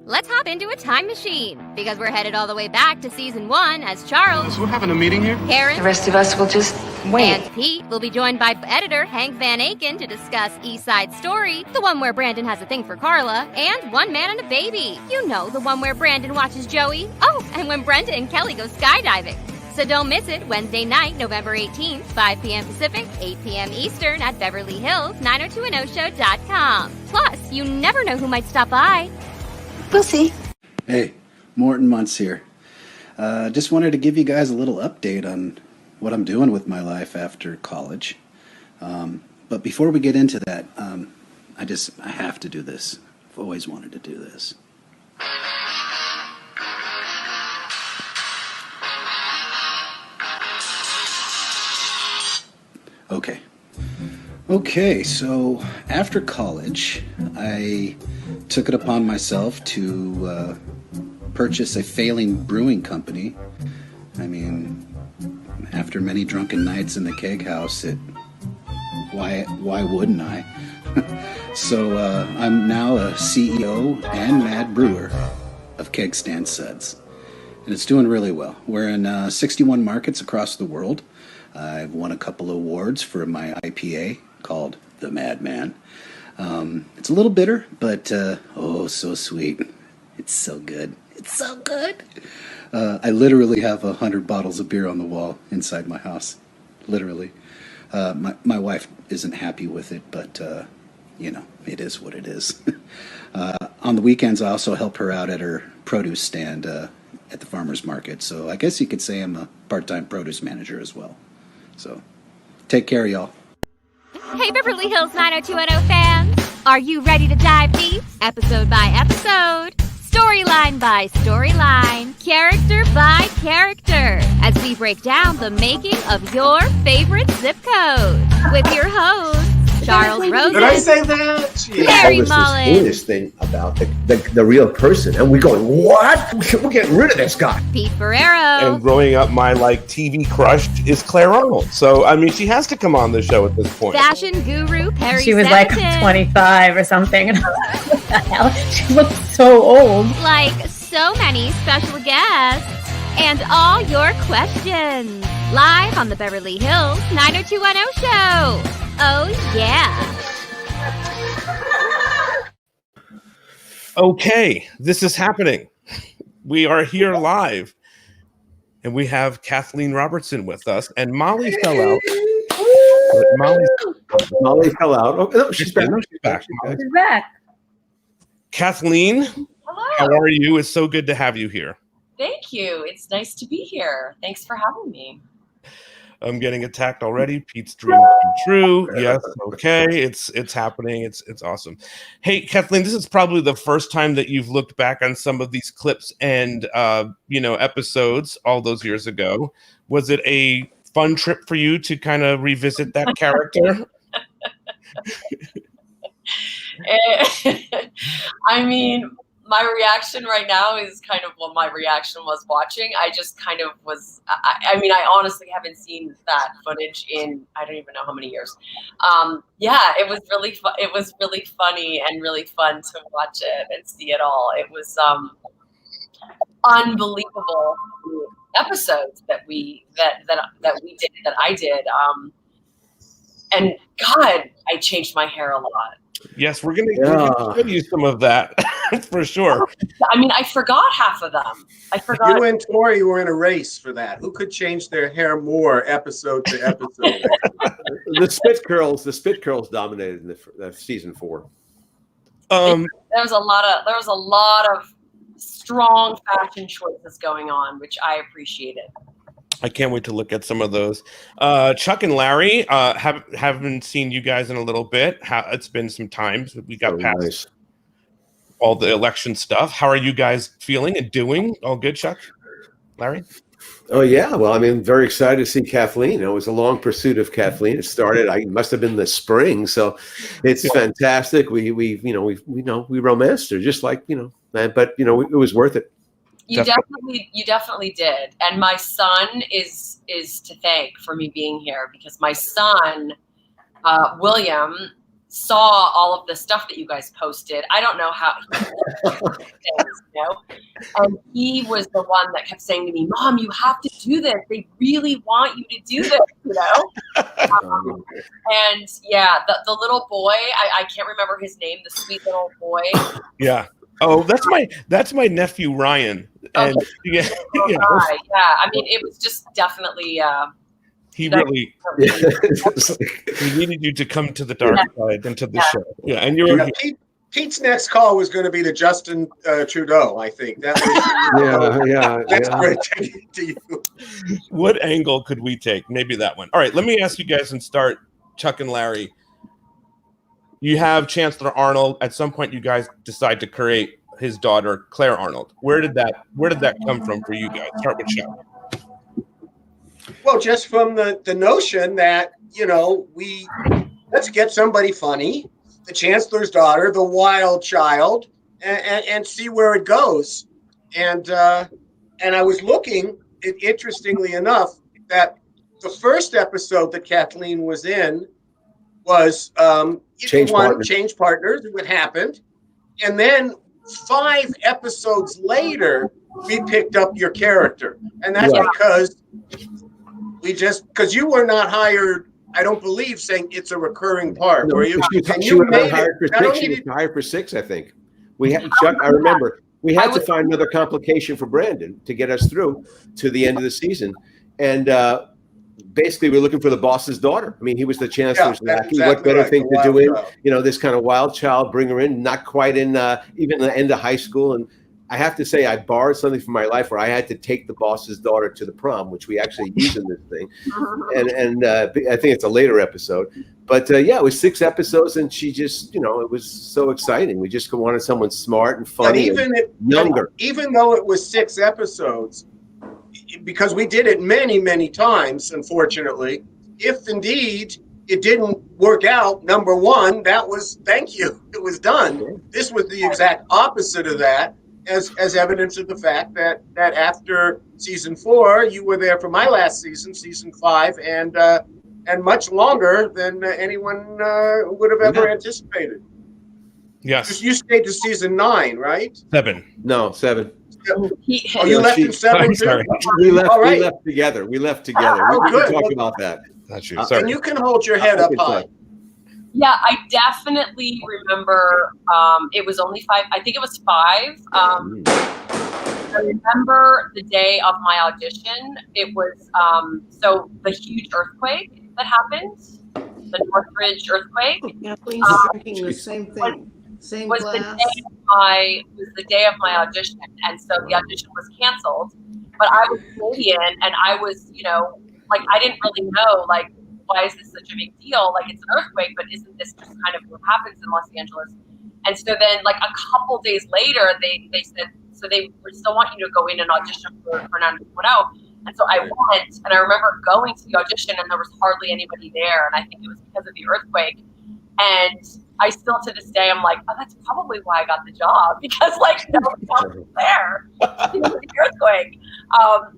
let's hop into a time machine, because we're headed all the way back to season 1 as Charles. So we're having a meeting here? Karen. The rest of us will just wait. And Pete will be joined by editor Hank Van Aken to discuss East Side Story, the one where Brandon has a thing for Carla, and One Man and a Baby. You know, the one where Brandon watches Joey. Oh, and when Brenda and Kelly go skydiving. So don't miss it Wednesday night, November 18th, 5 p.m. Pacific, 8 p.m. Eastern at Beverly Hills, 90210show.com. Plus, you never know who might stop by. We'll see. Hey, Morton Montz here. Just wanted to give you guys a little update on what I'm doing with my life after college. But before we get into that, I have to do this. I've always wanted to do this. Okay, so after college, I took it upon myself to purchase a failing brewing company. I mean, after many drunken nights in the keg house, why wouldn't I? So I'm now a CEO and mad brewer of Keg Stand Suds, and it's doing really well. We're in 61 markets across the world. I've won a couple awards for my IPA called The Madman. It's a little bitter, but oh, so sweet. It's so good. It's so good. I literally have 100 bottles of beer on the wall inside my house. Literally. My wife isn't happy with it, but, it is what it is. On the weekends, I also help her out at her produce stand at the farmer's market. So I guess you could say I'm a part-time produce manager as well. So take care, y'all. Hey, Beverly Hills 90210 fans! Are you ready to dive deep? Episode by episode, storyline by storyline, character by character, as we break down the making of your favorite zip code. With your host, Charles Rosen. Did I say that? Perrie Samotin. This thing about the real person, and we're going, what? We're getting rid of this guy. Pete Ferrero. And growing up, my TV crush is Clare Arnold. So I mean, she has to come on the show at this point. Fashion guru Perrie She was Samotin. like 25 or something. What the hell? She looked so old. Like so many special guests. And all your questions. Live on the Beverly Hills 90210 show. Oh, yeah. Okay, this is happening. We are here live. And we have Kathleen Robertson with us. And Molly fell out. Molly fell out. Oh, no, she's back. She's back. She's back. Kathleen, Hello. how are you? It's so good to have you here. Thank you. It's nice to be here. Thanks for having me. I'm getting attacked already. Pete's dream came true. Yes, okay. It's happening. It's awesome. Hey, Kathleen, this is probably the first time that you've looked back on some of these clips and episodes all those years ago. Was it a fun trip for you to kind of revisit that character? I mean, my reaction right now is kind of what my reaction was watching. I just kind of was, I mean, I honestly haven't seen that footage in, I don't even know how many years. Yeah, it was really it was really funny and really fun to watch it and see it all. It was unbelievable episodes that I did. And God, I changed my hair a lot. Yes, we're gonna give you some of that for sure. I mean, I forgot half of them. You and Tori were in a race for that. Who could change their hair more episode to episode? The spit curls dominated in the season 4. There was a lot of strong fashion choices going on, which I appreciated. I can't wait to look at some of those. Chuck and Larry, haven't seen you guys in a little bit. It's been some time. We got past all the election stuff. How are you guys feeling and doing? All good, Chuck? Larry? Oh, yeah. Well, I mean, very excited to see Kathleen. It was a long pursuit of Kathleen. It started, I must have been the spring. So it's fantastic. We romanced her just like, but, it was worth it. You definitely did. And my son is to thank for me being here, because my son, William, saw all of the stuff that you guys posted. I don't know how, and he was the one that kept saying to me, Mom, you have to do this. They really want you to do this, and yeah, the little boy, I can't remember his name, the sweet little boy. Yeah. Oh, that's my nephew Ryan. And yeah. I mean, it was just definitely. He really he needed you to come to the dark side and to the show. Yeah, and Pete's next call was going to be to Justin Trudeau. I think that was that's great to you. What angle could we take? Maybe that one. All right, let me ask you guys and start. Chuck and Larry. You have Chancellor Arnold. At some point, you guys decide to create his daughter, Clare Arnold. Where did that come from for you guys? Start with Chuck. Well, just from the notion that, let's get somebody funny, the Chancellor's daughter, the wild child, and see where it goes. And I was looking, interestingly enough, that the first episode that Kathleen was in was Change Partners, what happened. And then 5 episodes later, we picked up your character. And that's because you were not hired, I don't believe, saying it's a recurring part, were you? She was hired for 6, I think. Chuck, I remember, we had to find another complication for Brandon to get us through to the end of the season. And basically, we're looking for the boss's daughter. I mean, he was the chancellor's lackey. Exactly what better thing to do in, this kind of wild child, bring her in, not quite in even the end of high school. And I have to say, I borrowed something from my life where I had to take the boss's daughter to the prom, which we actually use in this thing. And I think it's a later episode. But it was 6 episodes, and she just, it was so exciting. We just wanted someone smart and funny and younger. Even though it was 6 episodes, because we did it many, many times, unfortunately, if indeed it didn't work out, number one, thank you, it was done. This was the exact opposite of that. As evidence of the fact that after season 4, you were there for my last season, season 5, and much longer than anyone would have ever anticipated. Yes. You stayed to season 9, right? 7. No, 7. You left in 7 too? We left together. We can talk about that. That's you. Sorry. And you can hold your head up high. Yeah, I definitely remember it was only 5. I think it was 5. I remember the day of my audition. It was so the huge earthquake that happened, the Northridge earthquake. Kathleen's drinking the same thing, same was glass. The day of my audition, and so the audition was canceled. But I was Canadian, and I was, I didn't really know, why is this such a big deal? It's an earthquake, but isn't this just kind of what happens in Los Angeles? And so then, a couple days later, they said, so they still want you to go in and audition for Fernando Bueno. And so I went, and I remember going to the audition, and there was hardly anybody there. And I think it was because of the earthquake. And I still, to this day, I'm like, oh, that's probably why I got the job, because no one was there. It was the earthquake.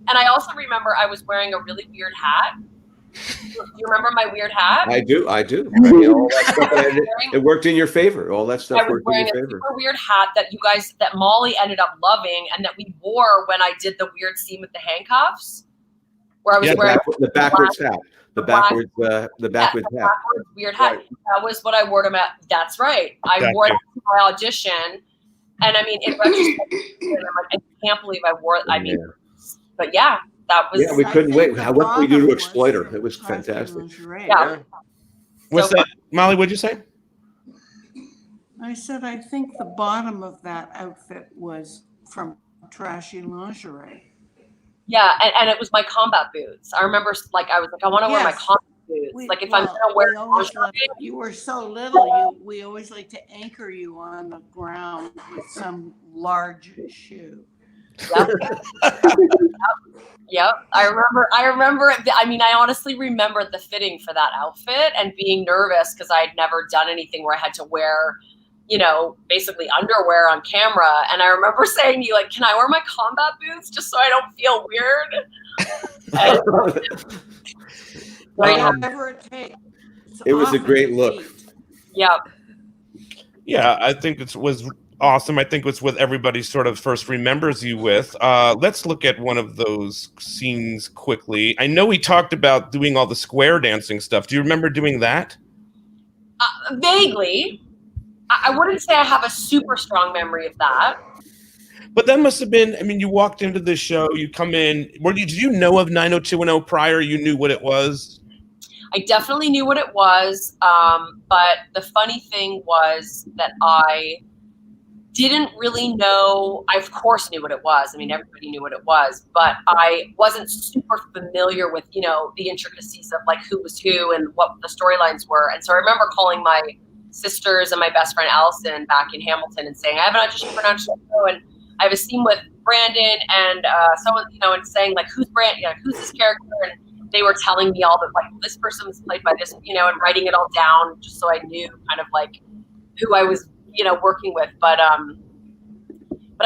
And I also remember I was wearing a really weird hat. Do you remember my weird hat? I do. I mean, all that stuff it worked in your favor. All that stuff worked in your favor. I was wearing a super weird hat that Molly ended up loving, and that we wore when I did the weird scene with the handcuffs, where I was wearing the backwards hat. The backwards hat. Backwards weird hat. Right. That was what I wore to That's right. I wore it to my audition, and I mean, in retrospect, I can't believe I wore it. I mean, but yeah. That was, we couldn't wait. What did we do to exploit her? It was fantastic. Yeah. What's that, Molly? What'd you say? I said I think the bottom of that outfit was from Trashy Lingerie. Yeah, and it was my combat boots. I remember, I was like, I want to wear my combat boots. If I'm gonna wear you were so little. We always like to anchor you on the ground with some large shoe. Yep. I remember it. I mean, I honestly remember the fitting for that outfit and being nervous because I had never done anything where I had to wear, basically underwear on camera. And I remember saying to you, can I wear my combat boots just so I don't feel weird? Whatever it takes. It was a great look. Yeah. Yeah, I think it was awesome. I think it's what everybody sort of first remembers you with. Let's look at one of those scenes quickly. I know we talked about doing all the square dancing stuff. Do you remember doing that? Vaguely. I wouldn't say I have a super strong memory of that. But that must have been, I mean, you walked into the show, you come in. Did you know of 90210 prior? You knew what it was? I definitely knew what it was. But the funny thing was that I didn't really know. I, of course, knew what it was. I mean, everybody knew what it was. But I wasn't super familiar with, the intricacies of like who was who and what the storylines were. And so I remember calling my sisters and my best friend Allison back in Hamilton and saying, I have an audition for an show, and I have a scene with Brandon and someone, and saying like, who's Brandon, who's this character? And they were telling me all that, like, this person was played by this, and writing it all down just so I knew kind of like who I was, working with. But I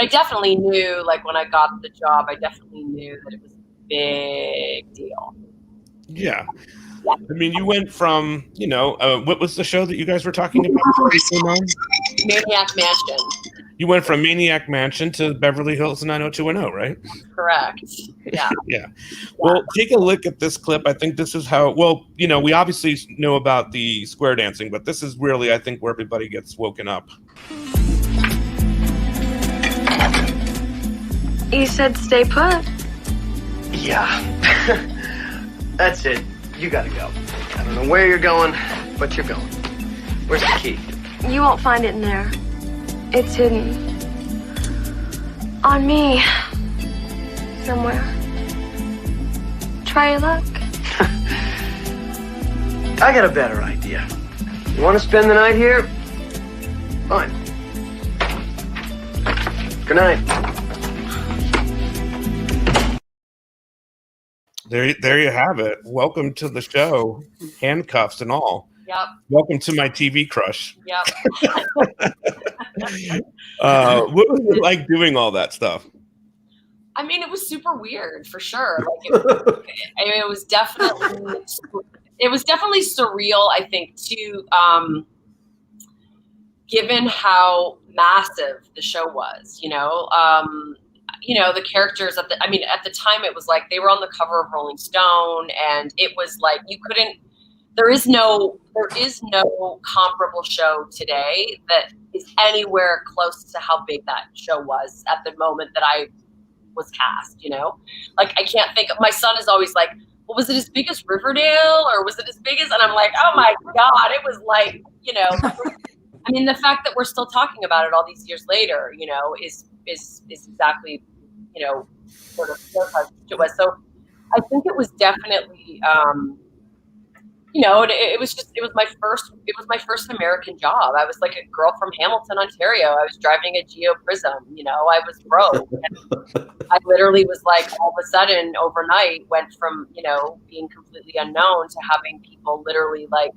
definitely knew, like, when I got the job, I definitely knew that it was a big deal. Yeah. I mean, you went from, what was the show that you guys were talking about? Maniac Mansion. You went from Maniac Mansion to Beverly Hills 90210, right? Correct. Yeah. Yeah. Well, take a look at this clip. I think this is how, we obviously know about the square dancing, but this is really, I think, where everybody gets woken up. You said stay put. Yeah. That's it. You gotta go. I don't know where you're going, but you're going. Where's the key? You won't find it in there. It's hidden. On me. Somewhere. Try your luck. I got a better idea. You want to spend the night here? Fine. Good night. There you have it. Welcome to the show. Handcuffs and all. Yep. Welcome to my TV crush. Yep. What was it like doing all that stuff? I mean, it was super weird for sure. Like, it was definitely surreal, I think, too, given how massive the show was, the characters at the time it was like they were on the cover of Rolling Stone, and it was like there is no comparable show today that is anywhere close to how big that show was at the moment that I was cast, Like, I can't think of, my son is always like, well, was it as big as Riverdale, or was it as big as, and I'm like, oh my God, it was like, I mean, the fact that we're still talking about it all these years later, is exactly, sort of it was. So I think it was definitely, it was my first American job. I was like a girl from Hamilton, Ontario. I was driving a Geo Prism, I was broke. I literally was like, all of a sudden overnight went from, being completely unknown to having people literally like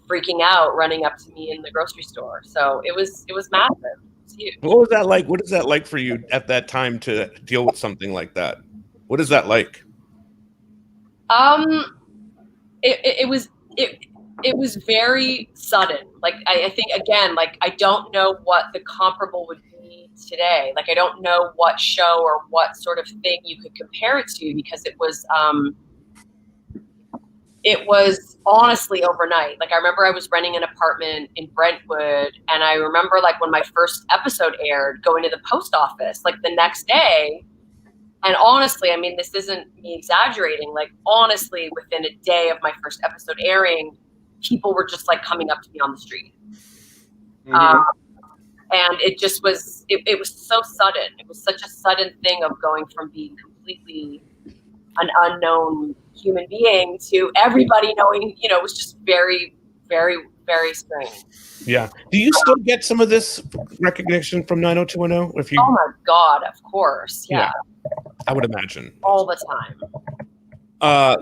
freaking out, running up to me in the grocery store. So it was massive. It was huge. What was that like? What is that like for you at that time to deal with something like that? What is that like? It was very sudden. Like, I think, again, like, I don't know what the comparable would be today. Like, I don't know what show or what sort of thing you could compare it to, because it was honestly overnight. Like, I remember I was renting an apartment in Brentwood, and I remember, like, when my first episode aired, going to the post office, like, the next day. And honestly, I mean, this isn't me exaggerating. Like, honestly, within a day of my first episode airing, people were just like coming up to me on the street. Mm-hmm. And it just was, it was so sudden. It was such a sudden thing of going from being completely an unknown human being to everybody knowing, it was just very, very, very strange. Yeah. Do you still get some of this recognition from 90210? Oh my God, of course. Yeah. I would imagine. All the time.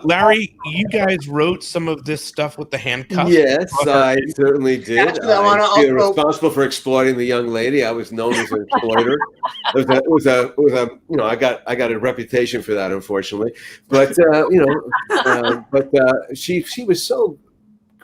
Larry, you guys wrote some of this stuff with the handcuffs. Yes, I certainly did. Actually, I feel responsible for exploiting the young lady. I was known as an exploiter. It was a I got a reputation for that, unfortunately. But she was so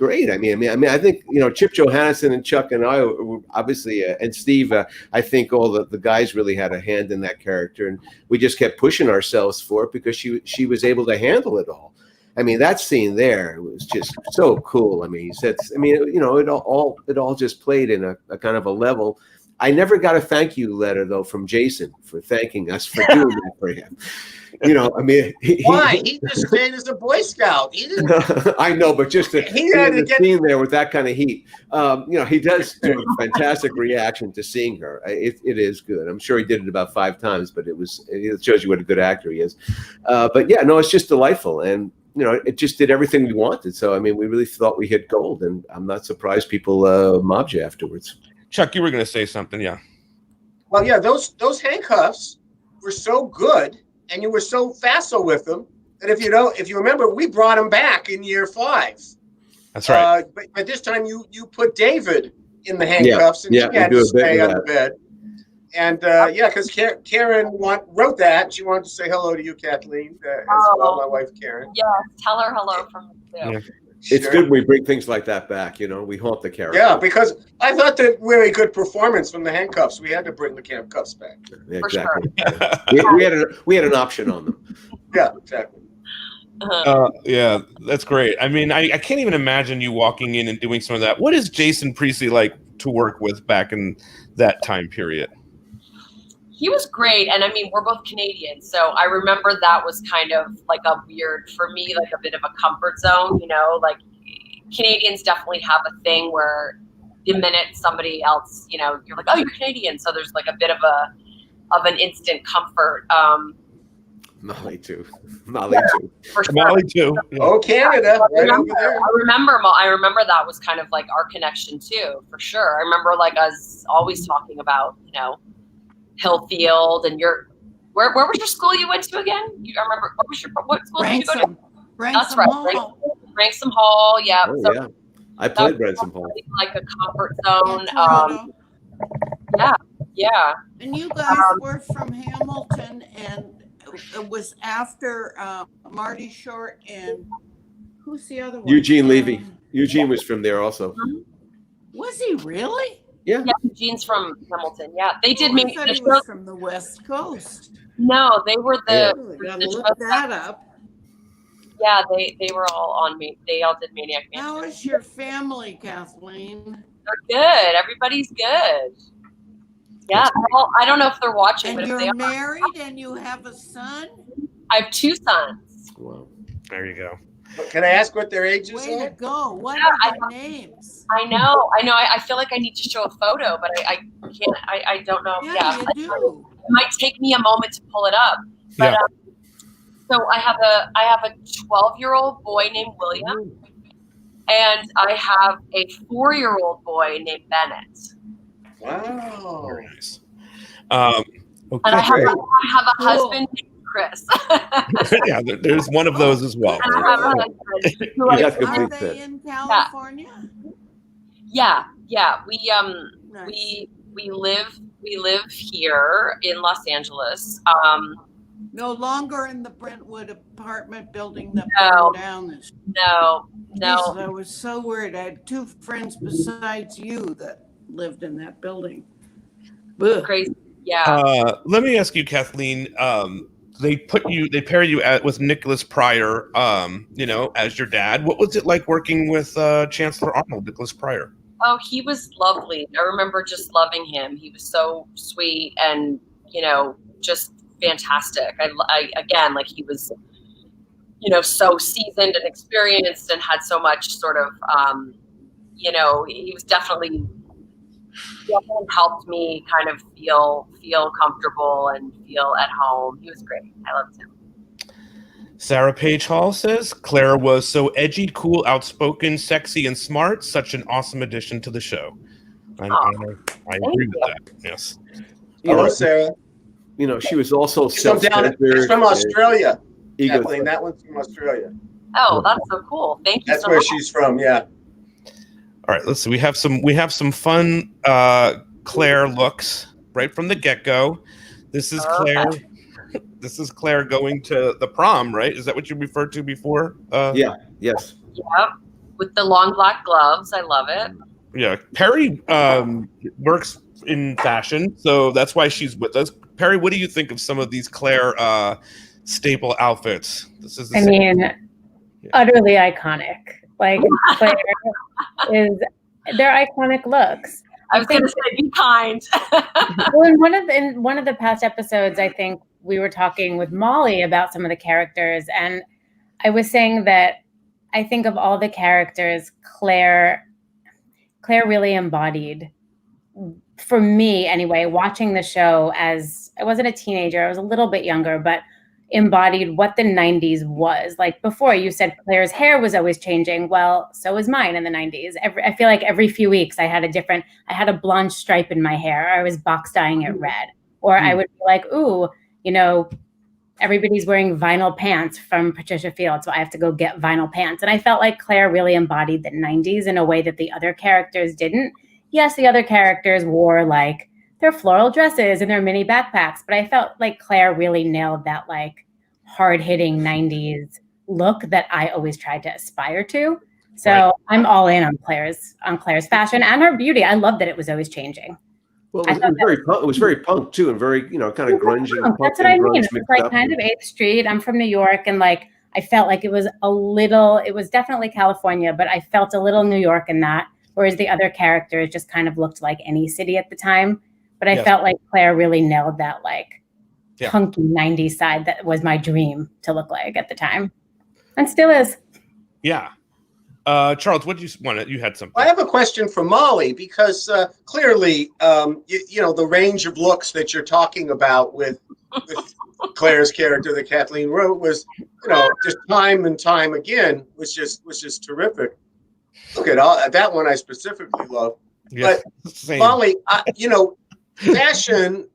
great. I mean, I think, you know, Chip Johannesson and Chuck and I were obviously, and Steve, I think all the guys really had a hand in that character, and we just kept pushing ourselves for it because she was able to handle it all. I mean, that scene there was just so cool. I mean, he said, I mean, you know, it all just played in a kind of a level. I never got a thank you letter though from Jason for thanking us for doing that for him. You know, I mean, why? He just stayed as a Boy Scout. He didn't. I know, but just to He had to get scene there with that kind of heat, you know, he does do a fantastic reaction to seeing her. It is good. I'm sure he did it about 5 times, but it shows you what a good actor he is. But yeah, no, it's just delightful, and you know, it just did everything we wanted. So I mean, we really thought we hit gold, and I'm not surprised people mobbed you afterwards. Chuck, you were going to say something, yeah? Well, yeah, those handcuffs were so good, and you were so facile with them that if you remember, we brought them back in year 5. That's right. But this time you put David in the handcuffs, and he had to stay on the bed. And because Karen wrote that. She wanted to say hello to you, Kathleen, as well, my wife Karen. Yeah, tell her hello from me too. Yeah. It's good we bring things like that back, you know. We haunt the character. Yeah, because I thought that really good performance from the handcuffs. We had to bring the handcuffs back. Yeah, exactly. Sure. we had an option on them. Yeah, exactly. Yeah, that's great. I mean, I can't even imagine you walking in and doing some of that. What is Jason Priestley like to work with back in that time period? He was great, and I mean, we're both Canadian, so I remember that was kind of like a weird, for me, like a bit of a comfort zone, you know, like Canadians definitely have a thing where the minute somebody else, you know, you're like, oh, you're Canadian, so there's like a bit of an instant comfort. Molly too. For sure. Molly too. Yeah. Oh, Canada, right over there. I remember that was kind of like our connection too, for sure. I remember like us always talking about, you know, Hillfield, and where was your school you went to again? I remember what school did you go to? That's right, Ransom Hall. Yeah. Oh, so yeah. I played Ransom Hall. Like a comfort zone. Yeah. And you guys were from Hamilton, and it was after Marty Short and who's the other one? Eugene Levy. Eugene was from there also. Was he really? Yeah. Eugene's from Hamilton. Yeah, they did me. He was from the West Coast. No, they were look that up. Yeah, they were all on me. They all did Maniac Mansion. How is your family, Kathleen? They're good. Everybody's good. Yeah, I don't know if they're watching. And you're married, and you have a son. I have 2 sons. Wow. There you go. Can I ask what their ages are? Way to go. What are their names? I know. I feel like I need to show a photo, but I can't. I don't know. Yeah, you do. It might take me a moment to pull it up. But so I have a 12-year-old boy named William, and I have a 4-year-old boy named Bennett. Wow. Very nice. Okay. And I have a husband named Chris. Yeah, there's one of those as well. And I have a husband. Are they in California? Yeah. Nice. We live here in Los Angeles. No longer in the Brentwood apartment building that No. burned down this. No. I was so worried. I had 2 friends besides you that lived in that building. Ugh. Crazy. Yeah. Let me ask you, Kathleen. They pair you with Nicholas Pryor, you know, as your dad. What was it like working with Chancellor Arnold, Nicholas Pryor? Oh, he was lovely. I remember just loving him. He was so sweet and, you know, just fantastic. I again, like he was, you know, so seasoned and experienced and had so much sort of, you know, he was definitely helped me kind of feel comfortable and feel at home. He was great. I loved him. Sarah Page Hall says, Claire was so edgy, cool, outspoken, sexy, and smart. Such an awesome addition to the show. I agree with that. Yes. Hello, Sarah. You know, she was also She's from Australia. Kathleen, that one's from Australia. Oh, that's so cool. Thank you. That's where she's from. Yeah. All right, let's see. We have some fun Claire looks right from the get-go. This is Claire. This is Claire going to the prom, right? Is that what you referred to before? Yeah. Yes. Yeah. with the long black gloves. I love it. Yeah, Perrie works in fashion, so that's why she's with us. Perrie, what do you think of some of these Clare staple outfits? This is utterly iconic. Like Clare they're iconic looks. I was going to say, be kind. Well, in one of the past episodes, I think we were talking with Molly about some of the characters, and I was saying that I think of all the characters, Clare really embodied, for me anyway, watching the show as I wasn't a teenager, I was a little bit younger, but embodied what the 90s was. Like before, you said Claire's hair was always changing. Well, so was mine in the 90s. I feel like every few weeks I had a blonde stripe in my hair. I was box dyeing it red. Or I would be like, ooh, everybody's wearing vinyl pants from Patricia Field, so I have to go get vinyl pants. And I felt like Clare really embodied the 90s in a way that the other characters didn't. Yes, the other characters wore like their floral dresses and their mini backpacks, but I felt like Clare really nailed that like hard-hitting 90s look that I always tried to aspire to. So right. I'm all in on Claire's fashion and her beauty. I love that it was always changing. Well, it was very punk too, and very, kind of grungy. That's what I mean. It's like kind of 8th Street. I'm from New York, and like I felt like it was definitely California, but I felt a little New York in that, whereas the other characters just kind of looked like any city at the time. But I felt like Clare really nailed that like punky 90s side that was my dream to look like at the time, and still is. Yeah. Charles, what did you want? You had something. I have a question for Molly, because clearly, the range of looks that you're talking about with Claire's character that Kathleen wrote was, just time and time again was just terrific. Look at that one I specifically love. But same. Molly, fashion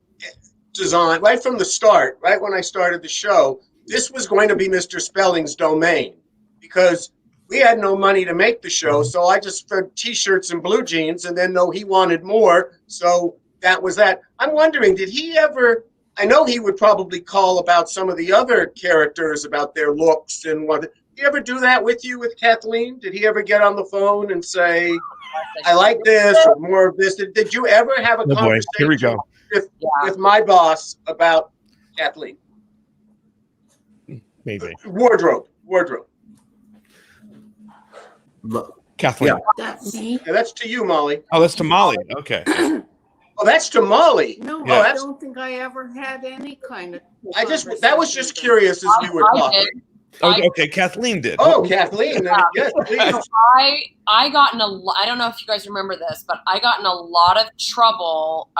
design right from the start, right when I started the show, this was going to be Mr. Spelling's domain, because we had no money to make the show, so I just fed T-shirts and blue jeans, and then he wanted more, so that was that. I'm wondering, did he ever? I know he would probably call about some of the other characters about their looks and what. Did he ever do that with you, with Kathleen? Did he ever get on the phone and say, "I like this" or more of this"? Did you ever have a conversation Here we go. with my boss about Kathleen? Maybe wardrobe. Kathleen. Yeah. That's me. Yeah, that's to you, Molly. Oh, that's to Molly. Okay. Oh, that's to Molly. No, Yeah. I don't think I ever had any kind of. That was just curious as we were talking. Okay, Kathleen did. Oh, Kathleen. Yes, please. I got in I don't know if you guys remember this, but I got in a lot of trouble.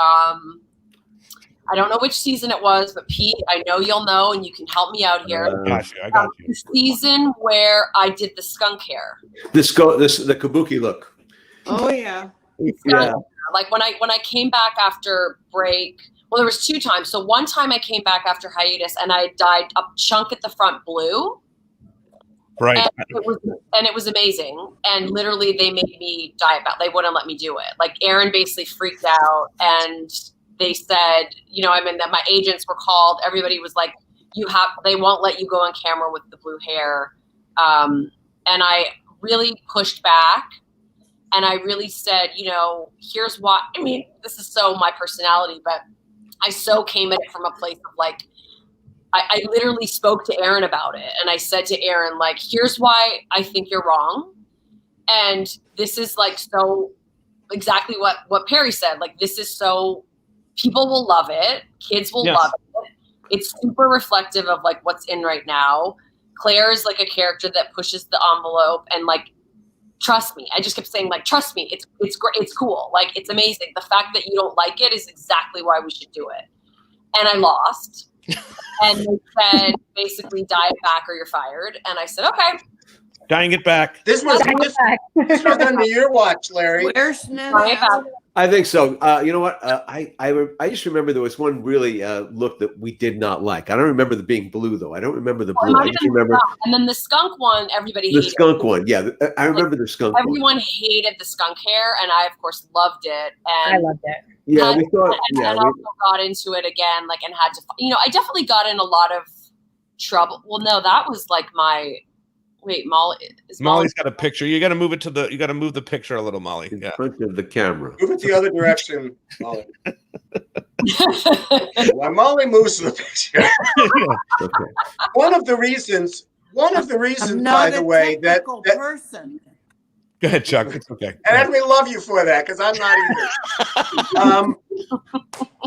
I don't know which season it was, but Pete, I know you'll know, and you can help me out here. I got you. The season where I did the skunk hair. The kabuki look. Oh yeah. Yeah. Like when I came back after break. Well, there was 2 times. So one time I came back after hiatus, and I dyed a chunk at the front blue. Right. And it was amazing. And literally, they made me dye it back. They wouldn't let me do it. Like Aaron basically freaked out, and they said, that my agents were called. Everybody was like, they won't let you go on camera with the blue hair. And I really pushed back, and I really said, here's why. I mean, this is so my personality, but I so came at it from a place of like, I literally spoke to Aaron about it. And I said to Aaron, like, here's why I think you're wrong. And this is like, so exactly what Perrie said. Like, this is so, people will love it. Kids will love it. It's super reflective of like what's in right now. Claire is like a character that pushes the envelope and like, trust me. I just kept saying like, trust me. It's great. It's cool. Like, it's amazing. The fact that you don't like it is exactly why we should do it. And I lost. And they said, basically, dye it back or you're fired. And I said, okay. Dyeing it back. This was under your watch, Larry. Where's Nana? I think so. You know what? I just remember there was one really look that we did not like. I don't remember the being blue though. I don't remember the blue. I just remember. And then the skunk one, everybody hated. The skunk one, yeah. I remember the skunk one. Everyone hated the skunk hair, and I of course loved it. And I loved it. Yeah, we thought. And also got into it again, like, and had to. I definitely got in a lot of trouble. Well, no, that was like my Wait, Molly. Molly's got a picture. You got to move it to the. You got to move the picture a little, Molly. In front of the camera. Move it the other direction, Molly. While Molly moves the picture. Okay. One of the reasons, I'm by the way, that person. Go ahead, Chuck. It's okay. and we love you for that because I'm not either.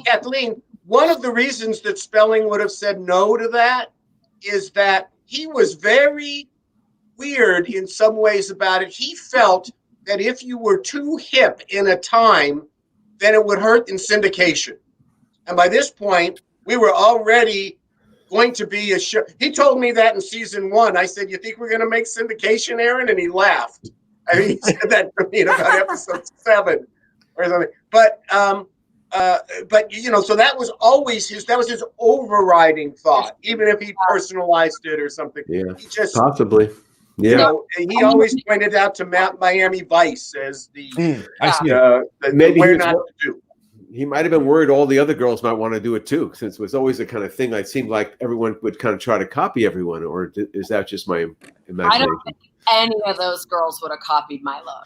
Kathleen, one of the reasons that Spelling would have said no to that is that he was very weird in some ways about it. He felt that if you were too hip in a time, then it would hurt in syndication. And by this point, we were already going to be a show. He told me that in season 1. I said, "You think we're going to make syndication, Aaron?" And he laughed. I mean, he said that to me in about episode 7 or something. But you know, so that was always his overriding thought, even if he personalized it or something. Yeah, he just possibly. Yeah, you know, he always pointed out to Miami Vice as the maybe where not to do. He might have been worried all the other girls might want to do it too, since it was always the kind of thing that seemed like everyone would kind of try to copy everyone. Or is that just my imagination? I don't think any of those girls would have copied my look.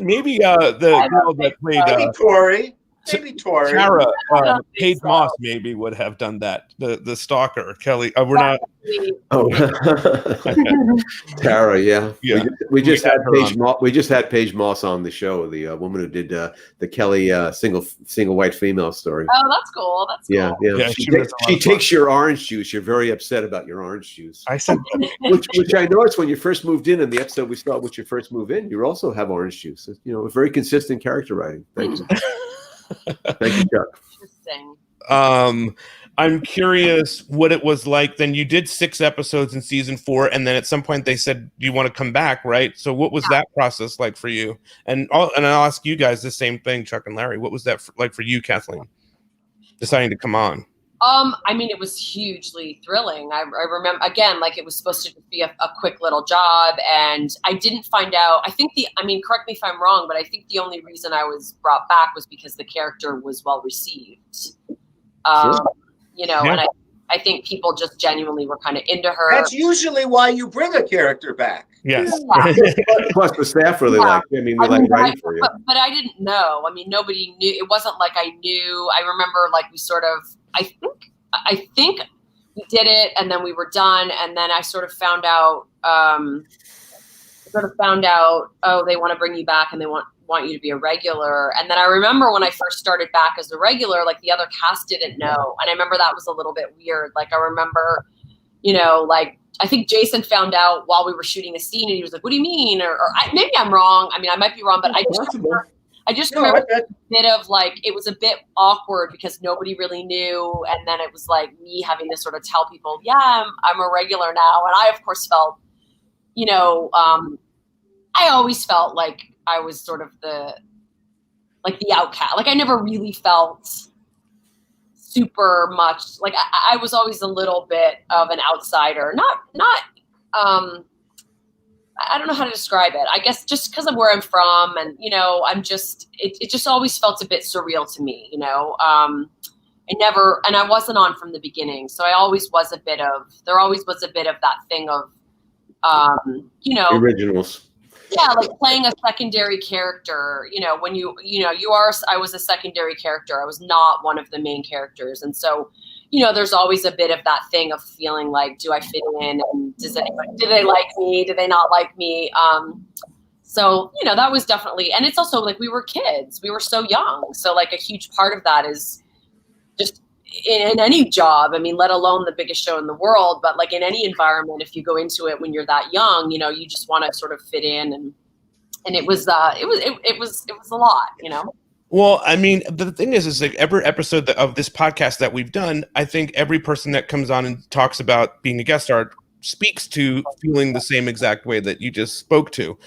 maybe the girl that played maybe Tori. Tara, Paige Moss maybe would have done that. The stalker, Kelly. We're not. Oh, Tara, yeah. We just had Paige Moss. We just had Paige Moss on the show. The woman who did the Kelly single white female story. Oh, that's cool. That's cool. Yeah. She takes your orange juice. You're very upset about your orange juice. I said, which I noticed when you first moved in the episode we saw. When you first move in, you also have orange juice. You know, very consistent character writing. Thank you. Thank you, Chuck. Interesting. I'm curious what it was like. Then you did 6 episodes in season 4, and then at some point they said you want to come back, right? So what was that process like for you? And I'll ask you guys the same thing, Chuck and Larry. What was that like for you, Kathleen, deciding to come on? I mean, it was hugely thrilling. I remember, again, like it was supposed to be a quick little job, and I didn't find out. Correct me if I'm wrong, but I think the only reason I was brought back was because the character was well received. You know, and I think people just genuinely were kind of into her. That's usually why you bring a character back. Yes. Plus the staff really liked. I mean, we like writing for you. But I didn't know. I mean, nobody knew. It wasn't like I knew. I remember, like we sort of. I think we did it, and then we were done, and then I sort of found out. Oh, they want to bring you back, and they want you to be a regular. And then I remember when I first started back as a regular, like the other cast didn't know, and I remember that was a little bit weird. Like I remember, you know, like I think Jason found out while we were shooting a scene, and he was like, "What do you mean?" Or maybe I'm wrong. I mean, I might be wrong, but I just remember a bit of like, it was a bit awkward because nobody really knew. And then it was like me having to sort of tell people, yeah, I'm a regular now. And I, of course, felt, you know, I always felt like I was sort of the outcast. Like I never really felt super much, like I was always a little bit of an outsider, not I don't know how to describe it. I guess just because of where I'm from, and you know, I'm just it just always felt a bit surreal to me. You know, I wasn't on from the beginning, so there always was a bit of that thing of, you know, originals. Yeah, like playing a secondary character. You know, when I was a secondary character. I was not one of the main characters, and so. You know, there's always a bit of that thing of feeling like, do I fit in? And do they like me? Do they not like me? So, you know, that was definitely, and it's also like we were kids. We were so young. So like a huge part of that is just in any job. I mean, let alone the biggest show in the world, but like in any environment, if you go into it when you're that young, you know, you just want to sort of fit in. And it was a lot, you know? Well, I mean, the thing is like every episode of this podcast that we've done, I think every person that comes on and talks about being a guest star speaks to feeling the same exact way that you just spoke to,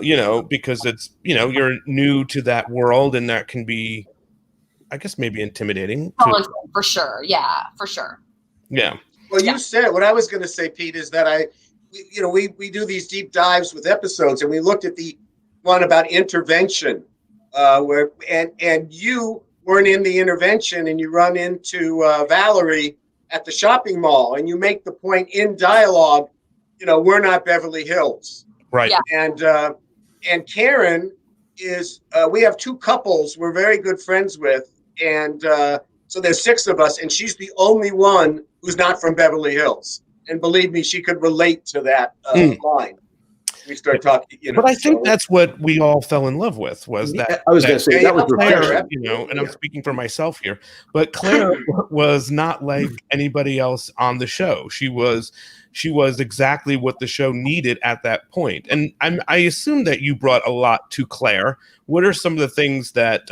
you know, because it's, you know, you're new to that world, and that can be, I guess, maybe intimidating. For sure. Yeah, for sure. Yeah. Well, you said, what I was going to say, Pete, is that we do these deep dives with episodes, and we looked at the one about intervention. And you weren't in the intervention, and you run into Valerie at the shopping mall, and you make the point in dialogue, we're not Beverly Hills. Right. Yeah. And Karen is, we have two couples we're very good friends with. And so there's 6 of us, and she's the only one who's not from Beverly Hills. And believe me, she could relate to that line. We start talking, But I think that's what we all fell in love with, was that. I was going to say that was Claire, and I'm speaking for myself here, but Claire was not like anybody else on the show. She was exactly what the show needed at that point. And I assume that you brought a lot to Claire. What are some of the things that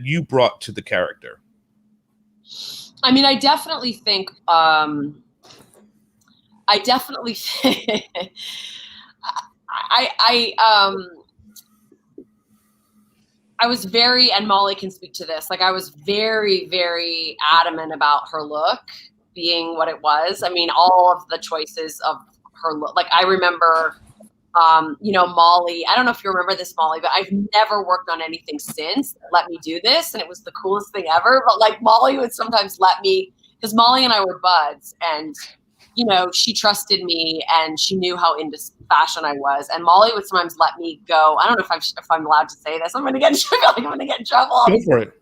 you brought to the character? I mean, I definitely think I was very, and Molly can speak to this, like I was very, very adamant about her look being what it was. I mean, all of the choices of her look, like I remember, Molly, I don't know if you remember this, Molly, but I've never worked on anything since that let me do this. And it was the coolest thing ever. But like Molly would sometimes let me, because Molly and I were buds, and she trusted me and she knew how into fashion I was. And Molly would sometimes let me go. I don't know if I'm allowed to say this. I'm going to get in trouble. Go for it.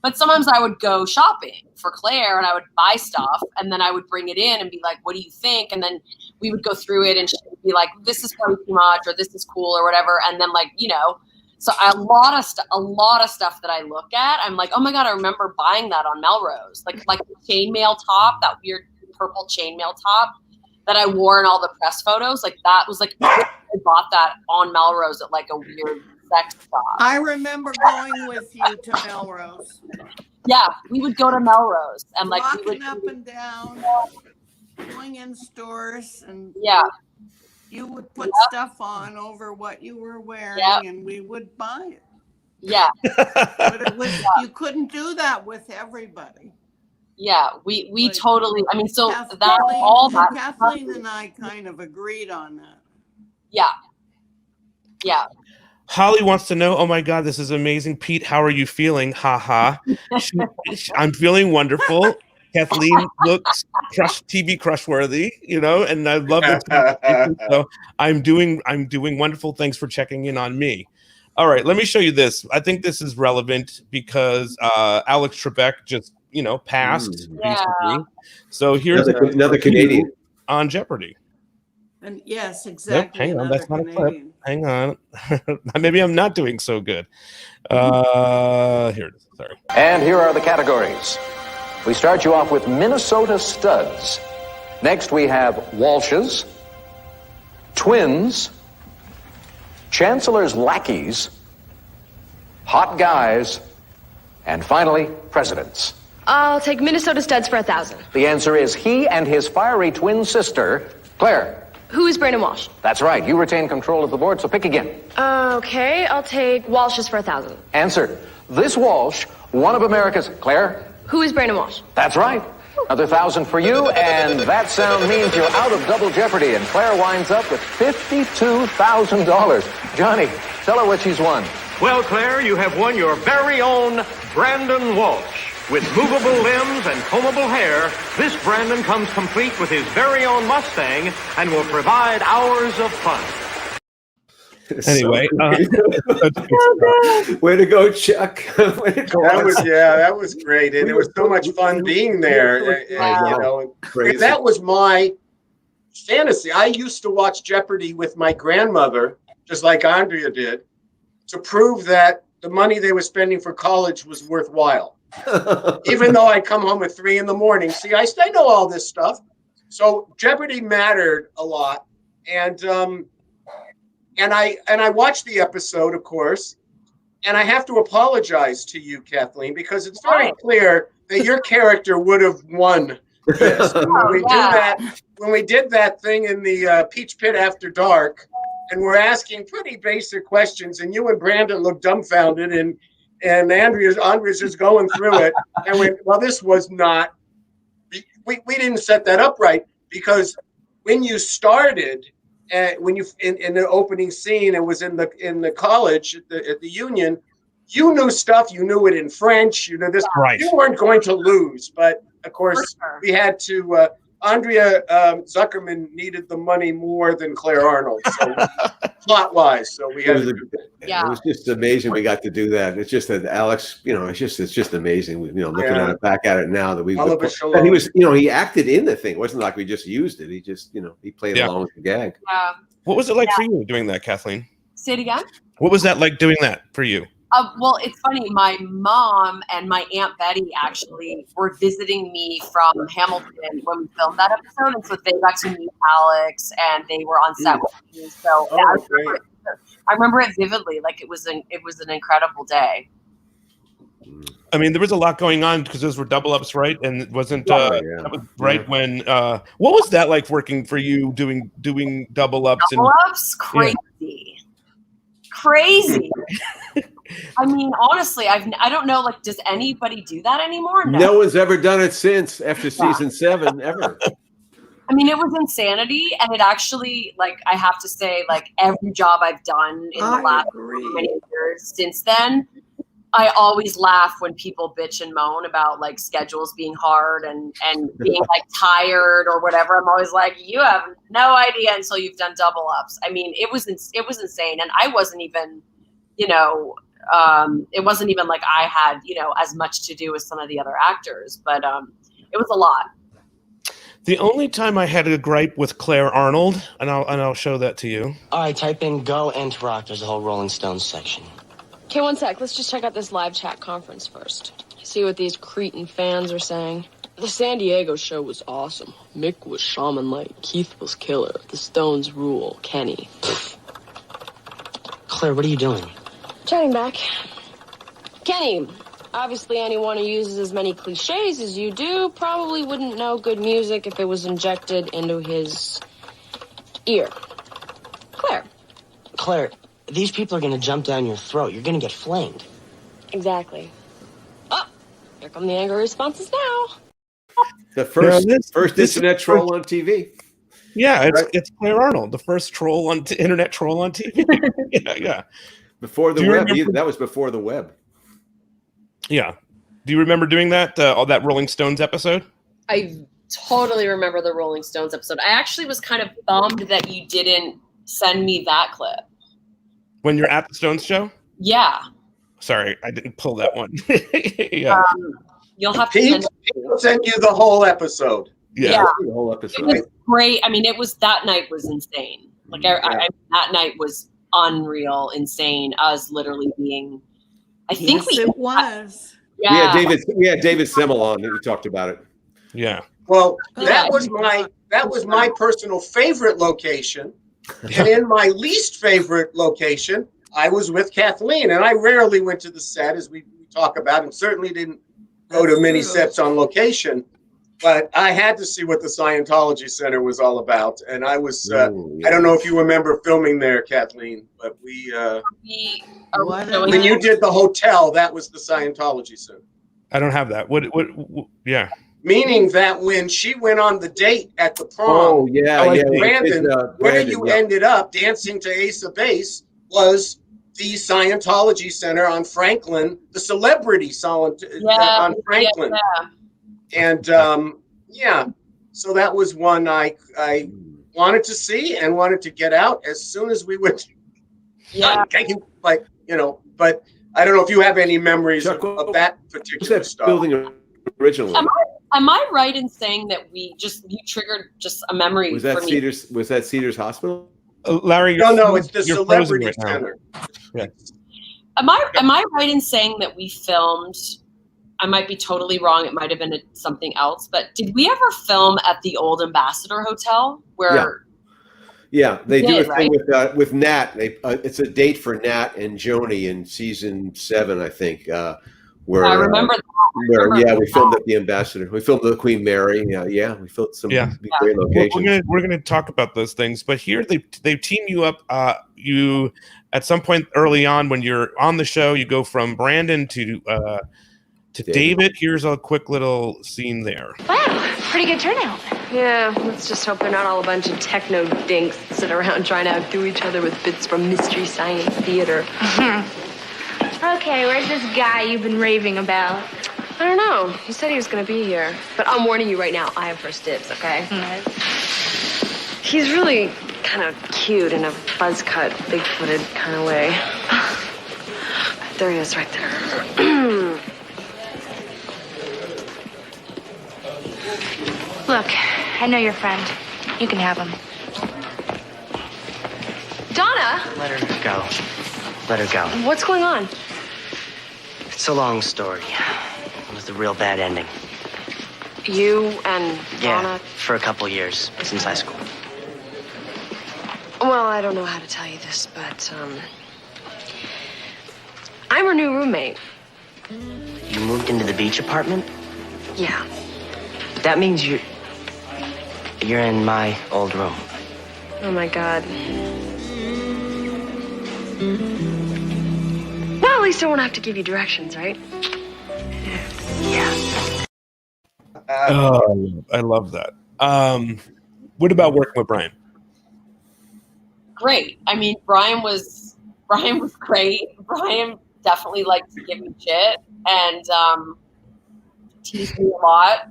But sometimes I would go shopping for Claire and I would buy stuff and then I would bring it in and be like, what do you think? And then we would go through it and she would be like, this is probably too much, or this is cool, or whatever. And then so a lot of stuff that I look at, I'm like, oh my God, I remember buying that on Melrose. Like the chainmail top, that weird purple chainmail top that I wore in all the press photos. Like that was like, I bought that on Melrose at like a weird sex shop. I remember going with you to Melrose. Yeah, we would go to Melrose and like walking up and down, going in stores, and you would put stuff on over what you were wearing, and we would buy it. Yeah, but it was you couldn't do that with everybody. Yeah, we totally. I mean, so Kathleen, Kathleen and I kind of agreed on that. Yeah. Holly wants to know, oh my God, this is amazing. Pete, how are you feeling? Ha ha. I'm feeling wonderful. Kathleen looks TV crush worthy, and I love it. So I'm doing wonderful. Thanks for checking in on me. All right, let me show you this. I think this is relevant because Alex Trebek just passed recently. So here's another Canadian on Jeopardy. And yes, exactly. Hang on, that's not a clip. Hang on. Maybe I'm not doing so good. Here it is. Sorry. And here are the categories. We start you off with Minnesota studs. Next we have Walshes, twins, chancellor's lackeys, hot guys, and finally, presidents. I'll take Minnesota studs for 1,000. The answer is he and his fiery twin sister, Claire. Who is Brandon Walsh? That's right. You retain control of the board, so pick again. Okay, I'll take Walsh's for 1,000. Answer. This Walsh, one of America's... Claire? Who is Brandon Walsh? That's right. Another 1,000 for you, and that sound means you're out of double jeopardy, and Claire winds up with $52,000. Johnny, tell her what she's won. Well, Claire, you have won your very own Brandon Walsh. With movable limbs and combable hair, this Brandon comes complete with his very own Mustang and will provide hours of fun. Anyway, way to go, Chuck. Way to go. That was great, and it was so much fun being there. That was my fantasy. I used to watch Jeopardy with my grandmother, just like Andrea did, to prove that the money they were spending for college was worthwhile. Even though I come home at 3 a.m. See, I know all this stuff. So Jeopardy mattered a lot, and I watched the episode, of course, and I have to apologize to you, Kathleen, because it's very clear that your character would have won this. When we did that thing in the Peach Pit after dark, and we're asking pretty basic questions, and you and Brandon looked dumbfounded, and Andrea's just going through it, and went, well, this was not. We didn't set that up right, because when you started, when you in the opening scene, it was in the college at the Union. You knew stuff. You knew it in French. You know this. Right. You weren't going to lose, but of course, we had to. Andrea Zuckerman needed the money more than Clare Arnold, so plot-wise. So we had. It was just amazing. We got to do that. It's just that Alex, it's just amazing. Looking at it back at it now that we. And he was, he acted in the thing. It wasn't like we just used it. He just, he played along with the gag. What was it like for you doing that, Kathleen? Say it again. What was that like doing that for you? Well, it's funny. My mom and my Aunt Betty actually were visiting me from Hamilton when we filmed that episode, and so they got to meet Alex, and they were on set with me. So I remember it vividly. Like it was an incredible day. I mean, there was a lot going on because those were double ups, right? And it wasn't that was right when. What was that like working for you doing double ups? Double ups, crazy. Crazy. I mean, honestly, I don't know. Like, does anybody do that anymore? No one's ever done it since after season 7 ever. I mean, it was insanity, and it actually, like, I have to say, like, every job I've done in the last many years since then, I always laugh when people bitch and moan about like schedules being hard and being like tired or whatever. I'm always like, you have no idea until you've done double ups. I mean, it was insane, and I wasn't even, it wasn't even like I had, as much to do as some of the other actors, but it was a lot. The only time I had a gripe with Clare Arnold, and I'll show that to you. All right, type in "Go Ent Rock." There's a whole Rolling Stones section. Okay, one sec. Let's just check out this live chat conference first. See what these cretin fans are saying. The San Diego show was awesome. Mick was shaman-like. Keith was killer. The Stones rule. Kenny. Claire, what are you doing? Chatting back. Kenny, obviously anyone who uses as many cliches as you do probably wouldn't know good music if it was injected into his ear. Claire, these people are going to jump down your throat. You're going to get flamed. Exactly. Oh, here come the angry responses now. The first internet troll on TV. Yeah, it's Clare Arnold, the first internet troll on TV. yeah. Before the web. That was before the web. Yeah. Do you remember doing that? All that Rolling Stones episode? I totally remember the Rolling Stones episode. I actually was kind of bummed that you didn't send me that clip. When you're at the Stones show? Yeah. Sorry, I didn't pull that one. Yeah. You'll have to send you the whole episode. Yeah. The whole episode. It was great. I mean, that night was insane. Like that night was unreal, insane. I was literally being, it was. Yeah. We had David Simmel on and we talked about it. Yeah. Well, that was my personal favorite location. And in my least favorite location, I was with Kathleen, and I rarely went to the set, as we talk about, and certainly didn't go to many sets on location. But I had to see what the Scientology Center was all about, and I was I don't know if you remember filming there, Kathleen, but when you did the hotel, that was the Scientology Center. I don't have that. What yeah. Meaning that when she went on the date at the prom, Brandon, where you ended up dancing to Ace of Base was the Scientology Center on Franklin, the celebrity on Franklin. And so that was one I wanted to see and wanted to get out as soon as we went. Yeah, but I don't know if you have any memories of that particular stuff. Building originally. Am I right in saying that you triggered just a memory? Was that for me? Was that Cedars Hospital? Larry, no, it's the Celebrity Center. Yeah. Am I right in saying that we filmed? I might be totally wrong. It might have been something else. But did we ever film at the old Ambassador Hotel? Yeah, they do a thing with Nat. It's a date for Nat and Joni in season 7, I think. Where I remember that. We filmed at the Ambassador. We filmed the Queen Mary. Yeah, we filmed some great locations. We're gonna talk about those things, but here they team you up. You at some point early on when you're on the show, you go from Brandon to David. Here's a quick little scene there. Wow, pretty good turnout. Yeah, let's just hope they're not all a bunch of techno dinks that sit around trying to outdo each other with bits from Mystery Science Theater. Okay, where's this guy you've been raving about? I don't know. He said he was going to be here. But I'm warning you right now, I have first dibs, okay? He's really kind of cute in a buzz-cut, big-footed kind of way. There he is right there. Look, I know your friend. You can have him. Donna! Let her go. Let her go. What's going on? It's a long story. It was a real bad ending. You and Yeah, Donna? for a couple years, since high school. Well, I don't know how to tell you this, but, I'm her new roommate. You moved into the beach apartment? Yeah. That means you're in my old room. Oh, my God. Well, at least I won't have to give you directions, right? Yeah. Oh, I love that. What about working with Brian? Great. I mean, Brian was great. Brian definitely liked to give me shit and teased me a lot.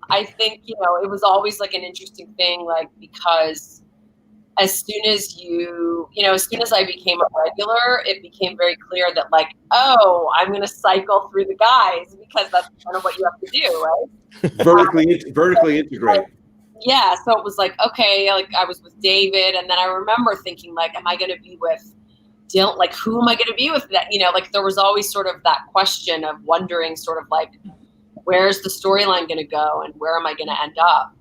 I think it was always like an interesting thing, like, because as soon as I became a regular, it became very clear that, like, oh, I'm going to cycle through the guys because that's kind of what you have to do, right? vertically integrate. Yeah, so it was like, okay, like I was with David, and then I remember thinking, like, am I going to be with Dylan? Like, who am I going to be with? That, like, there was always sort of that question of wondering, sort of like, where's the storyline going to go, and where am I going to end up?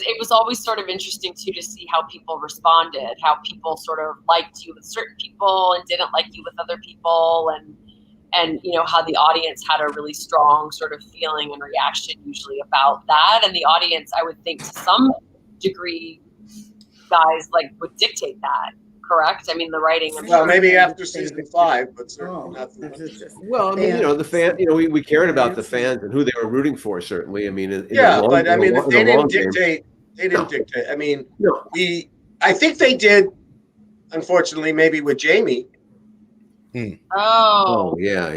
It was always sort of interesting too to see how people responded, how people sort of liked you with certain people and didn't like you with other people, and how the audience had a really strong sort of feeling and reaction usually about that. And the audience, I would think to some degree, guys, like, would dictate that, correct? I mean, the writing. Well, maybe after season 5, but certainly not. Well, I mean, the fan, we cared about the fans and who they were rooting for, certainly. I mean, but I mean, they didn't dictate. They didn't dictate. I mean, I think they did, unfortunately, maybe with Jamie. Oh, yeah.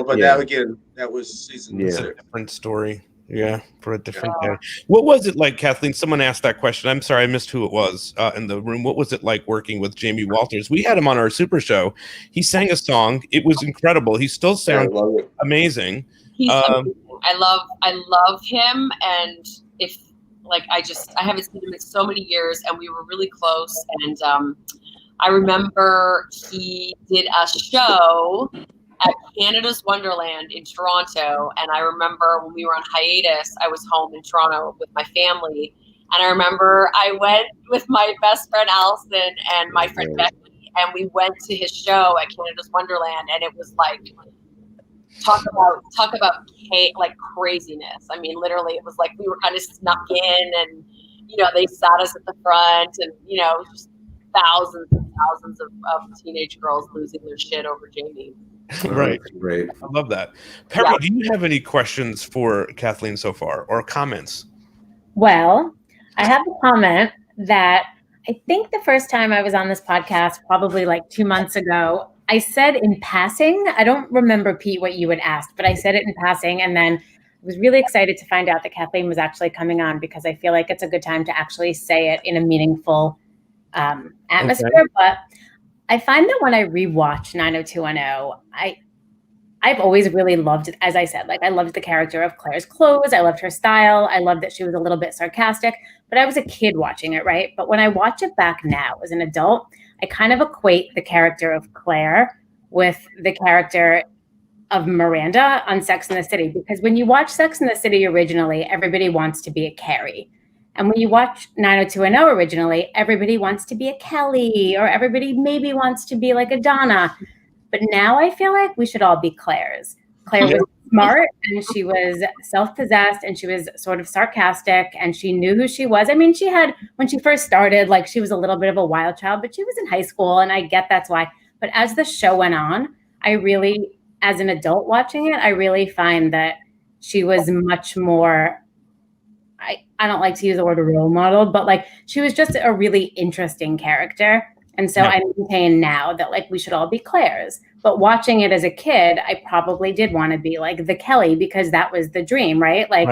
But that was season 6. A different story. Yeah, for a different day. What was it like, Kathleen? Someone asked that question. I'm sorry, I missed who it was in the room. What was it like working with Jamie Walters? We had him on our Super Show. He sang a song. It was incredible. He still sounds amazing. He's amazing. I love him, and I haven't seen him in so many years, and we were really close. And I remember he did a show at Canada's Wonderland in Toronto, and I remember when we were on hiatus, I was home in Toronto with my family, and I remember I went with my best friend Allison and my friend Becky, and we went to his show at Canada's Wonderland, and it was like, talk about like craziness. I mean, literally, it was like we were kind of snuck in, and they sat us at the front, and just thousands and thousands of teenage girls losing their shit over Jamie. Right. Great. I love that. Perrie, do you have any questions for Kathleen so far, or comments? Well, I have a comment that I think the first time I was on this podcast, probably like 2 months ago, I said in passing, I don't remember, Pete, what you had asked, but I said it in passing. And then I was really excited to find out that Kathleen was actually coming on, because I feel like it's a good time to actually say it in a meaningful atmosphere. Okay. But I find that when I rewatch 90210, I've always really loved it. As I said, like, I loved the character of Claire's clothes. I loved her style. I loved that she was a little bit sarcastic, but I was a kid watching it, right? But when I watch it back now as an adult, I kind of equate the character of Claire with the character of Miranda on Sex and the City, because when you watch Sex and the City originally, everybody wants to be a Carrie. And when you watch 90210 originally, everybody wants to be a Kelly, or everybody maybe wants to be like a Donna. But now I feel like we should all be Claire's. Claire was smart, and she was self-possessed, and she was sort of sarcastic, and she knew who she was. I mean, she had, when she first started, like, she was a little bit of a wild child, but she was in high school, and I get that's why. But as the show went on, I really, as an adult watching it, I really find that she was much more, I don't like to use the word role model, but like, she was just a really interesting character. And so I maintain now that like we should all be Claires. But watching it as a kid, I probably did want to be like the Kelly because that was the dream, right? Like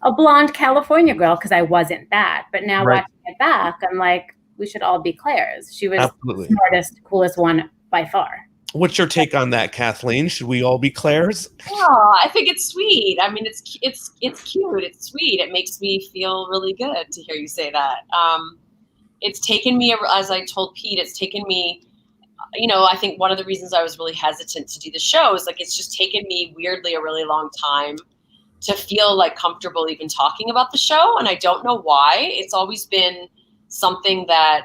a blonde California girl because I wasn't that. But now watching it back, I'm like, we should all be Claires. She was the smartest, coolest one by far. What's your take on that, Kathleen? Should we all be Claires? Oh, I think it's sweet. I mean, it's cute. It's sweet. It makes me feel really good to hear you say that. It's taken me, as I told Pete, it's taken me, you know, I think one of the reasons I was really hesitant to do the show is like it's just taken me weirdly a really long time to feel like comfortable even talking about the show. And I don't know why. It's always been something that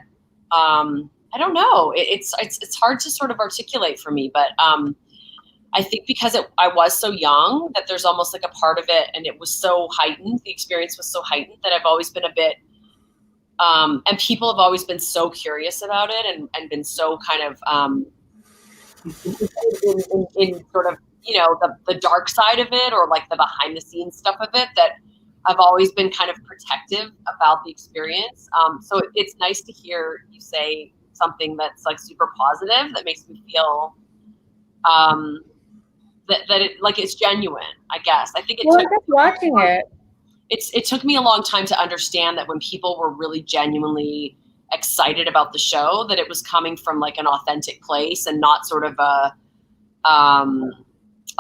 I don't know. It's hard to sort of articulate for me, but I think because I was so young that there's almost like a part of it, and it was so heightened. The experience was so heightened that I've always been a bit, and people have always been so curious about it and been so kind of in sort of, you know, the dark side of it or like the behind the scenes stuff of it that I've always been kind of protective about the experience. So it's nice to hear you say something that's like super positive that makes me feel that it like it's genuine, I guess. I think it took me a long time to understand that when people were really genuinely excited about the show, that it was coming from like an authentic place and not sort of a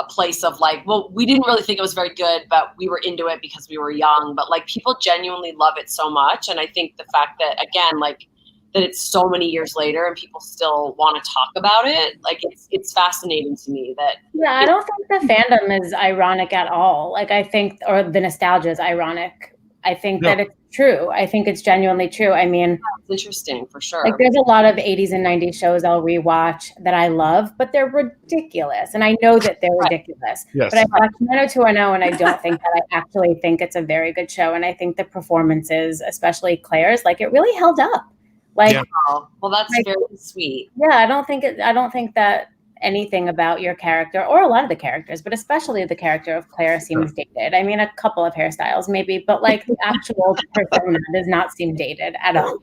place of like, well, we didn't really think it was very good, but we were into it because we were young. But like people genuinely love it so much. And I think the fact that, again, like that it's so many years later and people still want to talk about it, like it's fascinating to me that. Yeah, I don't think the fandom is ironic at all. Like I think, or the nostalgia is ironic. I think that it's true. I think it's genuinely true. I mean, it's interesting for sure. Like there's a lot of 80s and 90s shows I'll rewatch that I love, but they're ridiculous. And I know that they're ridiculous. Yes. But I watch 90210 and I don't think that I actually think it's a very good show. And I think the performances, especially Claire's, like it really held up. Like, well, that's like, very sweet. Yeah, I don't think that anything about your character or a lot of the characters, but especially the character of Claire seems dated. I mean, a couple of hairstyles maybe, but like the actual persona does not seem dated at all.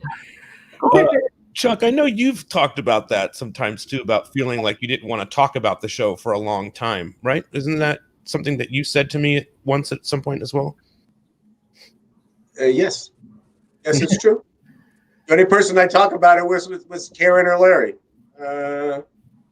Chuck, I know you've talked about that sometimes too, about feeling like you didn't want to talk about the show for a long time, right? Isn't that something that you said to me once at some point as well? Yes, it's true. The only person I talk about it was Karen or Larry.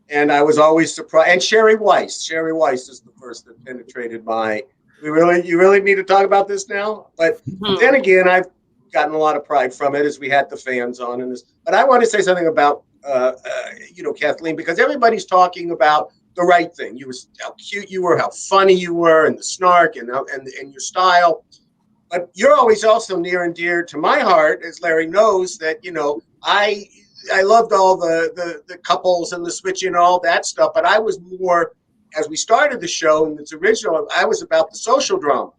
And I was always surprised. And Sherry Weiss. Sherry Weiss is the first that penetrated my, you really need to talk about this now? But then again, I've gotten a lot of pride from it as we had the fans on in this. But I want to say something about, Kathleen, because everybody's talking about the right thing. How cute you were, how funny you were, and the snark and your style. But you're always also near and dear to my heart, as Larry knows, that, you know, I loved all the couples and the switching and all that stuff, but I was more, as we started the show in its original, I was about the social drama.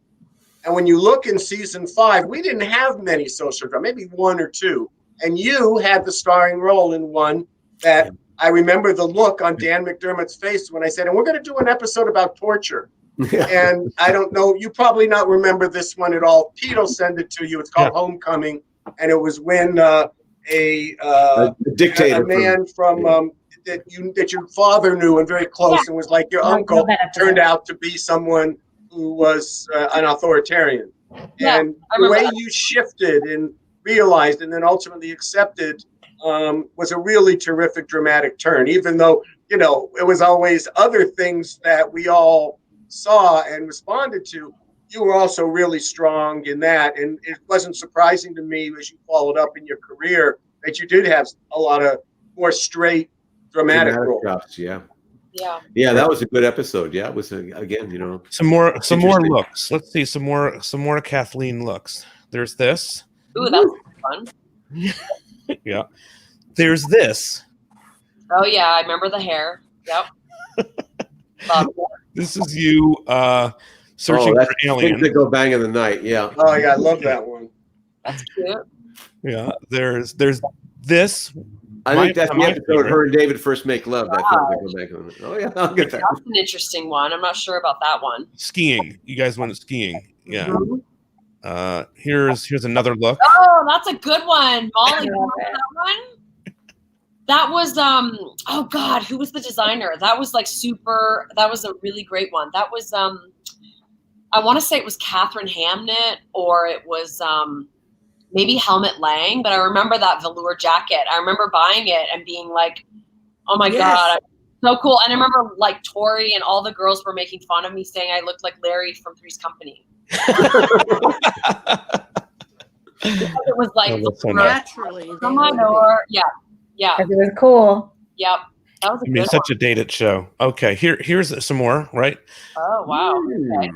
And when you look in season 5, we didn't have many social drama, maybe 1 or 2. And you had the starring role in one that I remember the look on Dan McDermott's face when I said, and we're going to do an episode about torture. And I don't know, you probably not remember this one at all. Pete will send it to you. It's called Homecoming. And it was when a dictator, a man from that your father knew and very close and was like your uncle, turned out to be someone who was an authoritarian. And the way you shifted and realized and then ultimately accepted was a really terrific dramatic turn, even though, you know, it was always other things that we all saw and responded to. You were also really strong in that. And it wasn't surprising to me as you followed up in your career that you did have a lot of more straight dramatic roles. Drops, yeah, that was a good episode. Yeah, it was again, you know, some more looks. Let's see some more Kathleen looks. There's this. Ooh, that's fun. Yeah. There's this. Oh yeah, I remember the hair. Yep. This is you searching for aliens. To go bang in the night. Yeah. Oh yeah, I love that one. That's cute. Yeah. There's this. I think that's the episode her and David first make love. That film, go back on it. Oh yeah, I'll get that. That's an interesting one. I'm not sure about that one. Skiing. You guys went skiing. Yeah. Mm-hmm. Here's another look. Oh, that's a good one. Molly, you remember that one? That was oh God, who was the designer? That was like super. That was a really great one. That was I want to say it was Catherine Hamnett, or it was maybe Helmut Lang. But I remember that velour jacket. I remember buying it and being like, oh my God, so cool. And I remember like Tori and all the girls were making fun of me, saying I looked like Larry from Three's Company. It was like naturally. Come on over. Yeah. It was cool. Yep. That was a good Such a dated show. Okay, here's some more, right? Oh wow. Okay.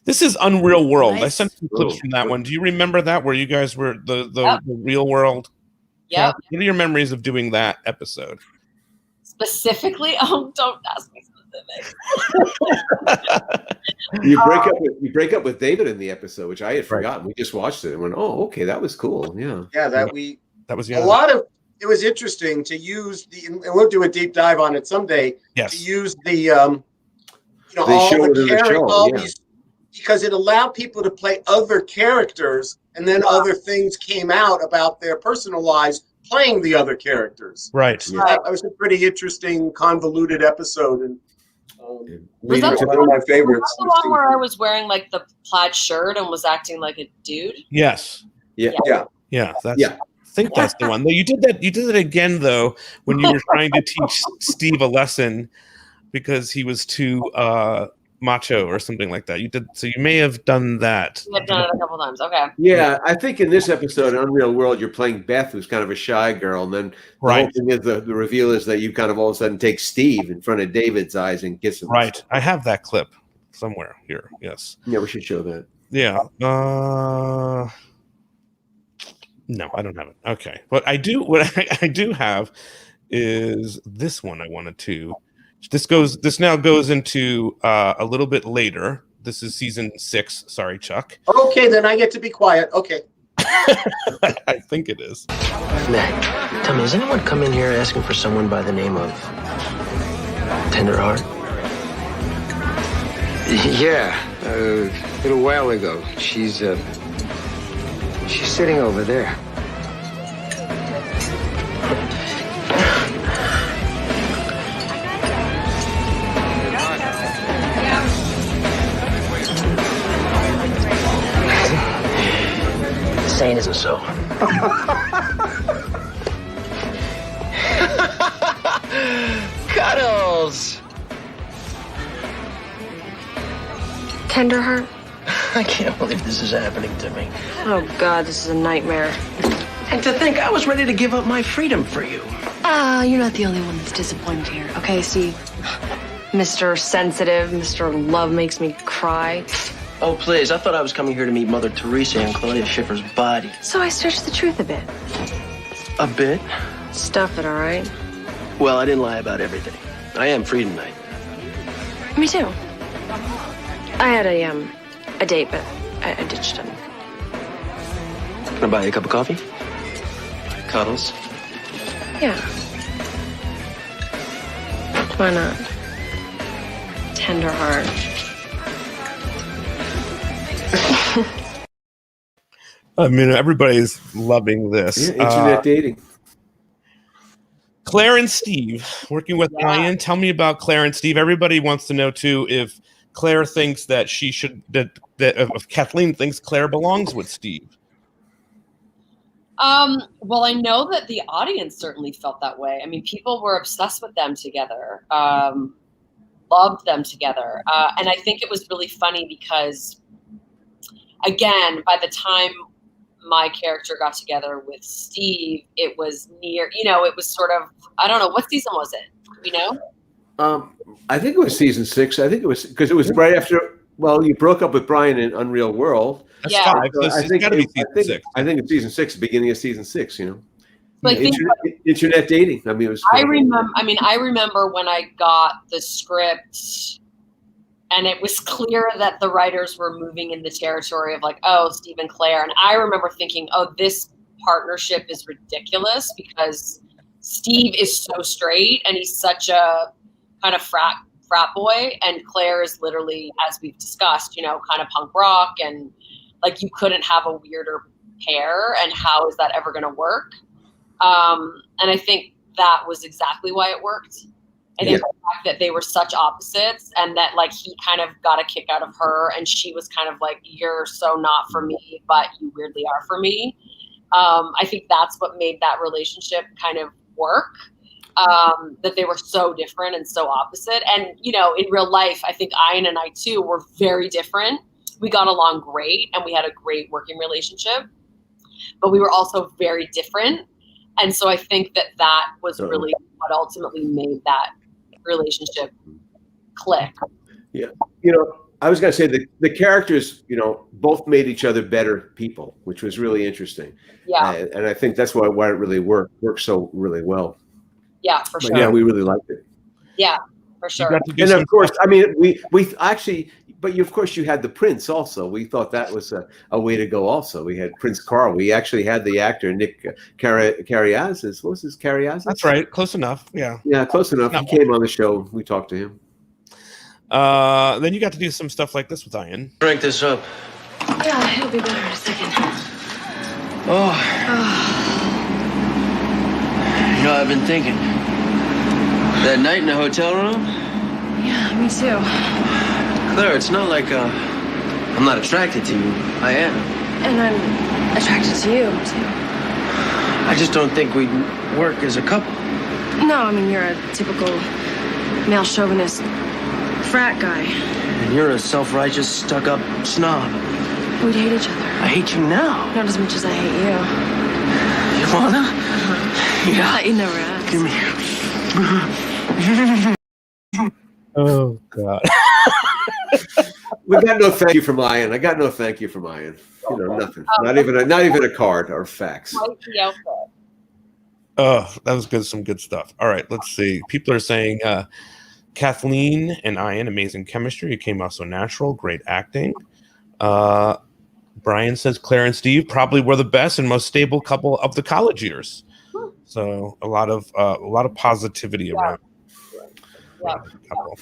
This is Unreal World. Nice. I sent some clips from that one. Do you remember that, where you guys were the real world? Yeah. What are your memories of doing that episode? Specifically, oh, don't ask me specifics. You break up with David in the episode, which I had forgotten. We just watched it and went, "Oh, okay, that was cool." Yeah, Yeah, that was a lot of. It was interesting to use and we'll do a deep dive on it someday. Yes. To use the all these, because it allowed people to play other characters, and then other things came out about their personal lives playing the other characters. Right. So that was a pretty interesting, convoluted episode, and Was that one of my favorites. the one where I was wearing like the plaid shirt and was acting like a dude? Yes. Yeah. I think that's the one. No, you did that. You did it again though when you were trying to teach Steve a lesson because he was too macho or something like that. You did. So you may have done that. I've done it a couple times. Okay. Yeah, I think in this episode, Unreal World, you're playing Beth, who's kind of a shy girl, and then the whole thing is the reveal is that you kind of all of a sudden take Steve in front of David's eyes and kiss him. Right. I have that clip somewhere here. Yes. Yeah, we should show that. Yeah. No, I don't have it. Okay. But I do. What I do have is this one. I wanted to. This now goes into a little bit later. This is season 6. Sorry, Chuck. Okay, then I get to be quiet. Okay. I think it is. Mac, tell me, has anyone come in here asking for someone by the name of Tenderheart? Yeah, a little while ago. She's sitting over there. Saying isn't so. Cuddles! Tenderheart? I can't believe this is happening to me. Oh, God, this is a nightmare. And to think I was ready to give up my freedom for you. You're not the only one that's disappointed here. Okay, Steve? Mr. Sensitive, Mr. Love makes me cry. Oh, please. I thought I was coming here to meet Mother Teresa and Claudia Schiffer's body. So I stretched the truth a bit. A bit? Stuff it, all right? Well, I didn't lie about everything. I am free tonight. Me too. I had a date, but I ditched him. Can I buy you a cup of coffee? Cuddles? Yeah. Why not? Tenderheart. I mean, everybody's loving this. Yeah, internet dating. Claire and Steve working with Ryan. Tell me about Claire and Steve. Everybody wants to know too if Claire thinks that if Kathleen thinks Claire belongs with Steve. Well, I know that the audience certainly felt that way. I mean, people were obsessed with them together, loved them together. And I think it was really funny because, again, by the time my character got together with Steve, it was it was sort of, I don't know, what season was it? You know? I think it was season 6. I think it was because it was right after. Well, you broke up with Brian in Unreal World. That's 5. So I think season 6. I think it's season 6, beginning of season 6. You know, But internet dating. I mean, it was. I remember when I got the script, and it was clear that the writers were moving in the territory of like, oh, Steve and Claire, and I remember thinking, oh, this partnership is ridiculous because Steve is so straight and he's such a kind of frat boy, and Claire is literally, as we've discussed, kind of punk rock, and like you couldn't have a weirder pair, and how is that ever going to work? And I think that was exactly why it worked. I think the fact that they were such opposites, and that like he kind of got a kick out of her, and she was kind of like, you're so not for me, but you weirdly are for me. I think that's what made that relationship kind of work. That they were so different and so opposite. And, you know, in real life, I think Ian and I too were very different. We got along great and we had a great working relationship, but we were also very different. And so I think that was really what ultimately made that relationship click. Yeah. You know, I was going to say the characters, you know, both made each other better people, which was really interesting. Yeah. And I think that's why it really worked so really well. Yeah, for sure. But yeah, we really liked it. Yeah, for sure. And of course, I mean, we actually, but of course you had the Prince also. We thought that was a way to go also. We had Prince Carl. We actually had the actor, Nick Kariazis. What was his Kariazis? That's right. Close enough. Yeah. Yeah, close enough. He came on the show. We talked to him. Then you got to do some stuff like this with Ian. Drink this up. Yeah, it'll be better in a second. You know, I've been thinking. That night in the hotel room? Yeah, me too. Claire, it's not like I'm not attracted to you. I am. And I'm attracted to you, too. I just don't think we'd work as a couple. No, I mean, you're a typical male chauvinist frat guy. And you're a self-righteous, stuck-up snob. We'd hate each other. I hate you now. Not as much as I hate you. You wanna? Yeah. You never asked. Give me. Oh, God. We got no thank you from Ian. I got no thank you from Ian. You know, nothing. Not even a card or fax. Oh, that was good. Some good stuff. All right, let's see. People are saying Kathleen and Ian, amazing chemistry. It came out so natural. Great acting. Brian says Claire and Steve probably were the best and most stable couple of the college years. So a lot of positivity around. Yeah. Couple.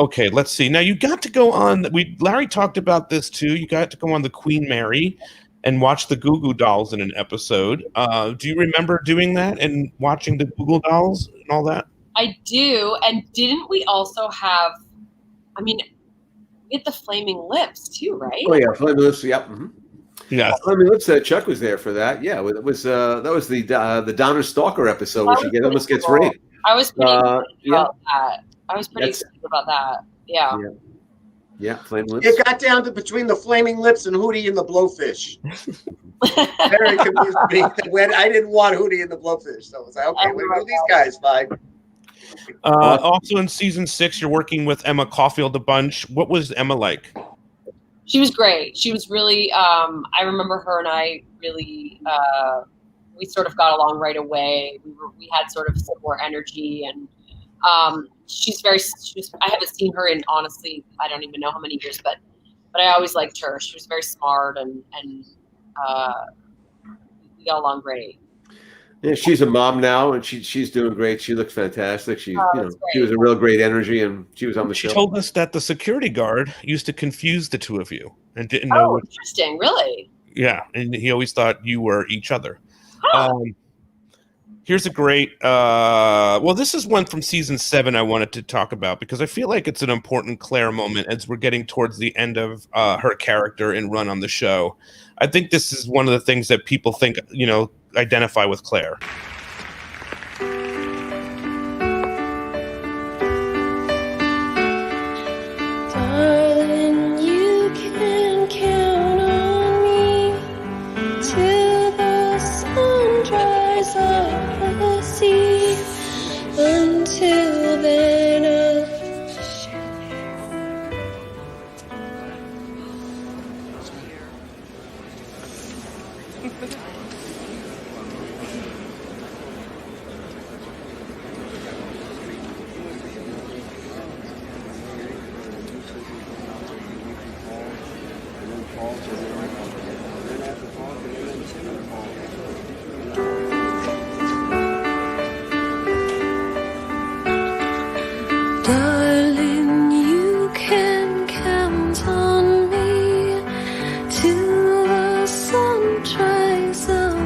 Okay, let's see. Now you got to go on. Larry talked about this too. You got to go on the Queen Mary and watch the Goo Goo Dolls in an episode. Do you remember doing that and watching the Goo Goo Dolls and all that? I do. And didn't we also have, I mean, we had the Flaming Lips too, right? Oh yeah, Flaming Lips. Yep. Mm-hmm. Yeah, Flaming Lips. Chuck was there for that. Yeah, it was that was the Donna Stalker episode where she almost gets raped. I was pretty about that. I was pretty excited about that. Yeah. Yeah, Flaming Lips. It got down to between the Flaming Lips and Hootie and the Blowfish. Very confused me when I didn't want Hootie and the Blowfish. So I was like, okay, we'll do these guys fine. Also in season 6, you're working with Emma Caulfield a bunch. What was Emma like? She was great. She was really, I remember her and I really, we sort of got along right away. We had sort of similar energy, and I haven't seen her in, honestly, I don't even know how many years, but I always liked her. She was very smart, and we got along great. Yeah, she's a mom now, and she's doing great. She looks fantastic. She was a real great energy, and she was on the show. She told us that the security guard used to confuse the two of you and didn't know. Oh, interesting. Really? Yeah, and he always thought you were each other. Here's a great. Well, this is one from season 7 I wanted to talk about because I feel like it's an important Claire moment as we're getting towards the end of her character and run on the show. I think this is one of the things that people think, identify with Claire. Darling, you can count on me till the sun dries up the sea. Until then, darling, you can count on me till the sun dries up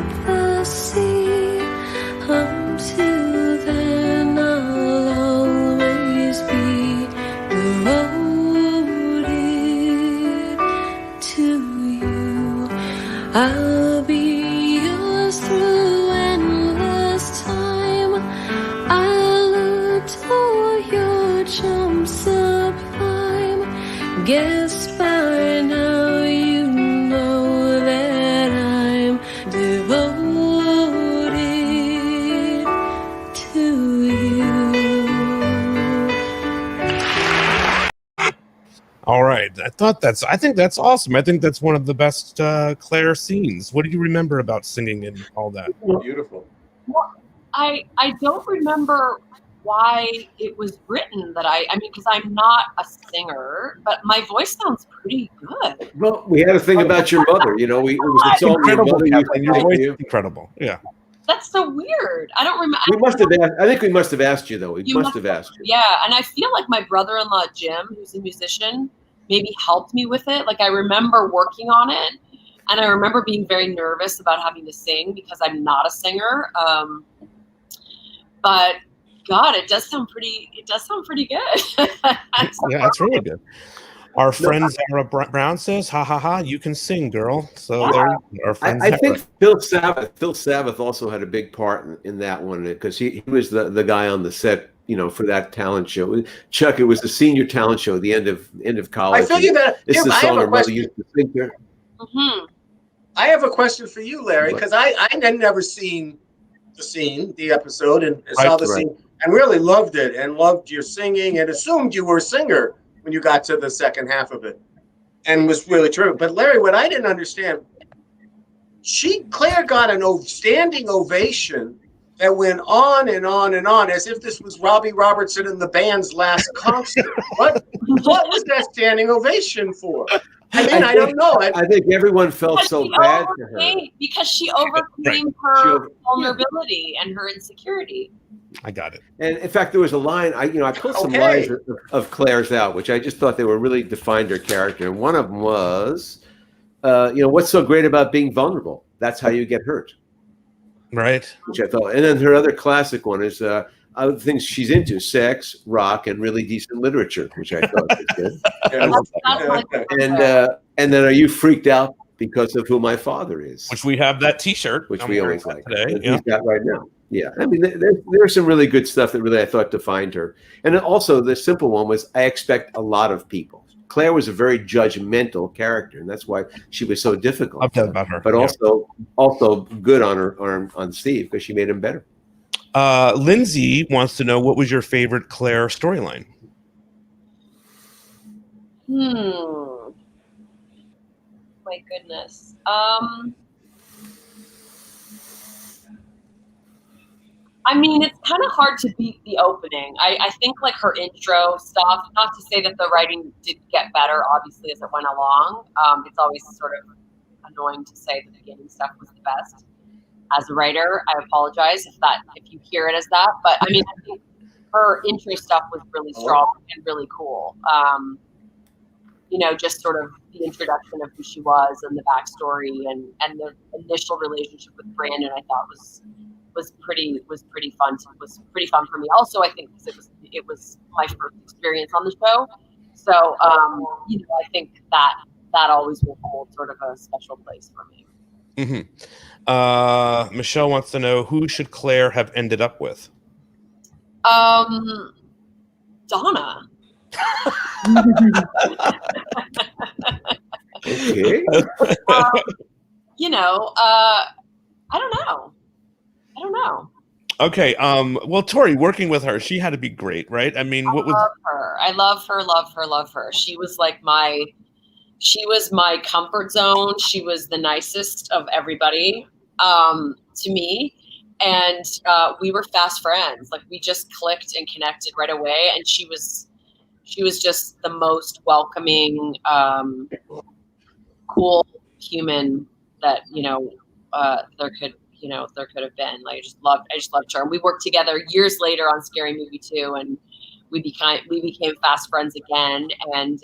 I think that's awesome. I think that's one of the best Claire scenes. What do you remember about singing and all that? Beautiful. Well, I don't remember why it was written that I mean, because I'm not a singer, but my voice sounds pretty good. Well, we had to think about your mother. You know, it's all your Incredible, mother. Kathleen. Your voice is incredible. Yeah. That's so weird. I don't remember. We must have asked, I think we must have asked you, though. We must have asked you. Yeah, and I feel like my brother-in-law, Jim, who's a musician, maybe helped me with it. Like, I remember working on it, and I remember being very nervous about having to sing because I'm not a singer. But God, it does sound pretty good. Yeah, it's really good. Our friend Zara Brown says, "Ha ha ha! You can sing, girl." So there, our friend. I think Phil Savith also had a big part in that one because he was the guy on the set, you know, for that talent show. Chuck, it was the senior talent show at the end of college. I figured that. It's the song our mother used to sing there. Mm-hmm. I have a question for you, Larry, because I had never seen the episode, and saw the scene and really loved it and loved your singing and assumed you were a singer when you got to the second half of it, and was really true. But Larry, what I didn't understand, Claire got an standing ovation that went on and on and on, as if this was Robbie Robertson and the band's last concert. What was that standing ovation for? I mean, I don't know. I think everyone felt so bad for her because she overcame her vulnerability and her insecurity. I got it. And in fact, there was a line I pulled some lines of Claire's out, which I just thought they were really defined her character. And one of them was, what's so great about being vulnerable? That's how you get hurt. Right. Which I thought. And then her other classic one is other things she's into: sex, rock, and really decent literature, which I thought was good. And then, are you freaked out because of who my father is? Which we have that T-shirt, which we always like today. He's got right now. Yeah, I mean, there's some really good stuff that really I thought defined her. And then also the simple one was, I expect a lot of people. Claire was a very judgmental character, and that's why she was so difficult. I've thought about her, but also good on Steve because she made him better. Lindsay wants to know, what was your favorite Claire storyline? My goodness. I mean, it's kind of hard to beat the opening. I think like her intro stuff, not to say that the writing did get better, obviously, as it went along. It's always sort of annoying to say the beginning stuff was the best. As a writer, I apologize if you hear it as that. But I mean, I think her intro stuff was really strong and really cool. Just sort of the introduction of who she was and the backstory and the initial relationship with Brandon, I thought was pretty fun. Was pretty fun for me. Also, I think because it was my first experience on the show, so I think that always will hold sort of a special place for me. Mm-hmm. Michelle wants to know, who should Claire have ended up with? Donna. Okay. I don't know. Okay. Well, Tori, working with her, she had to be great, right? I mean, what was? I love her. She was my comfort zone. She was the nicest of everybody to me. And we were fast friends. Like, we just clicked and connected right away. And she was just the most welcoming, cool human that, there could have been. Like, I just loved her. And we worked together years later on Scary Movie 2, and we became fast friends again. And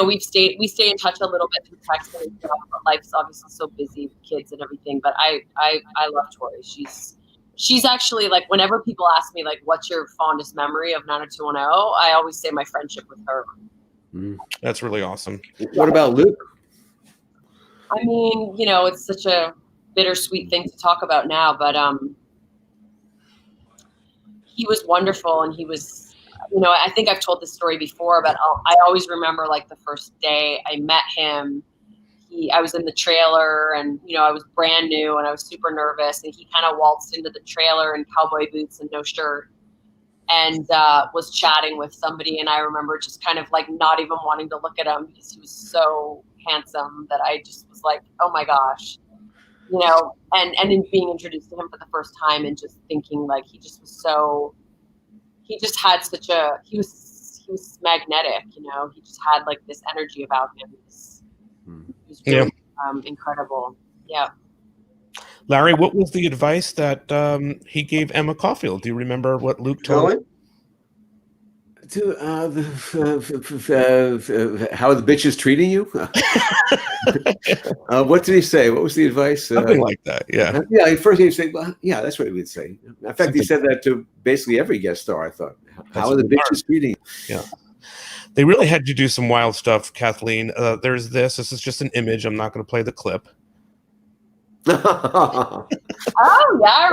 we stay in touch a little bit through text and stuff. Life's obviously so busy with kids and everything. But I love Tori. She's actually, like, whenever people ask me, like, what's your fondest memory of 90210, I always say my friendship with her. That's really awesome. What about Luke? I mean, it's such a bittersweet thing to talk about now, but he was wonderful, and he was, I think I've told this story before, but I always remember, like, the first day I met him. I was in the trailer, and I was brand new, and I was super nervous, and he kind of waltzed into the trailer in cowboy boots and no shirt, and was chatting with somebody, and I remember just kind of like not even wanting to look at him because he was so handsome that I just was like, oh my gosh, you know, and in being introduced to him for the first time and just thinking like he just had such a, he was magnetic, you know, he just had like this energy about him. He was really incredible. Yeah. Larry, what was the advice that he gave Emma Caulfield? Do you remember what Luke told him? How are the bitches treating you? What did he say? What was the advice? Something like that, yeah. Yeah, first he'd say, well, yeah, that's what he would say. In fact, he said that to basically every guest star, I thought. How are the bitches treating you? Yeah. They really had you do some wild stuff, Kathleen. There's this. This is just an image. I'm not going to play the clip. Oh, yeah.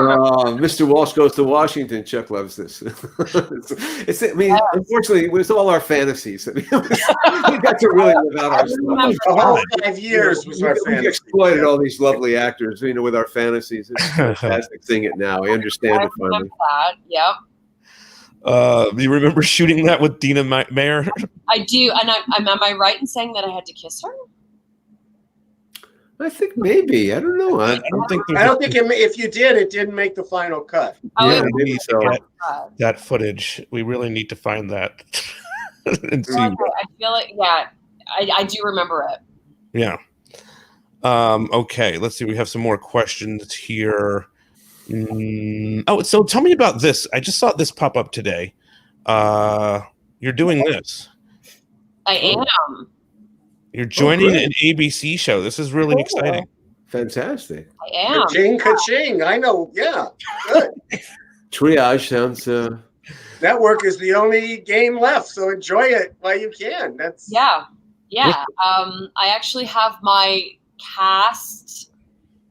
Mr. Walsh Goes to Washington. Chuck loves this. I mean, unfortunately, it was all our fantasies. I mean, we got to really live out our stuff. The whole 5 years was our fantasy. We exploited all these lovely actors, you know, with our fantasies. It's fantastic seeing it now. I understand it finally. That. Yep. Do you remember shooting that with Dina Mayer? I do, and am I right in saying that I had to kiss her? I think maybe. I don't know. I don't think if you did, it didn't make the final cut. Yeah, maybe so. That footage. We really need to find that. And see. I feel like, yeah, I do remember it. Yeah. Okay. Let's see. We have some more questions here. Oh, so tell me about this. I just saw this pop up today. You're doing this. I am. You're joining an ABC show. This is really exciting. Fantastic. I am. Ka-ching, ka-ching. I know. Yeah. Good. Triage sounds. Network is the only game left, so enjoy it while you can. That's yeah. I actually have my cast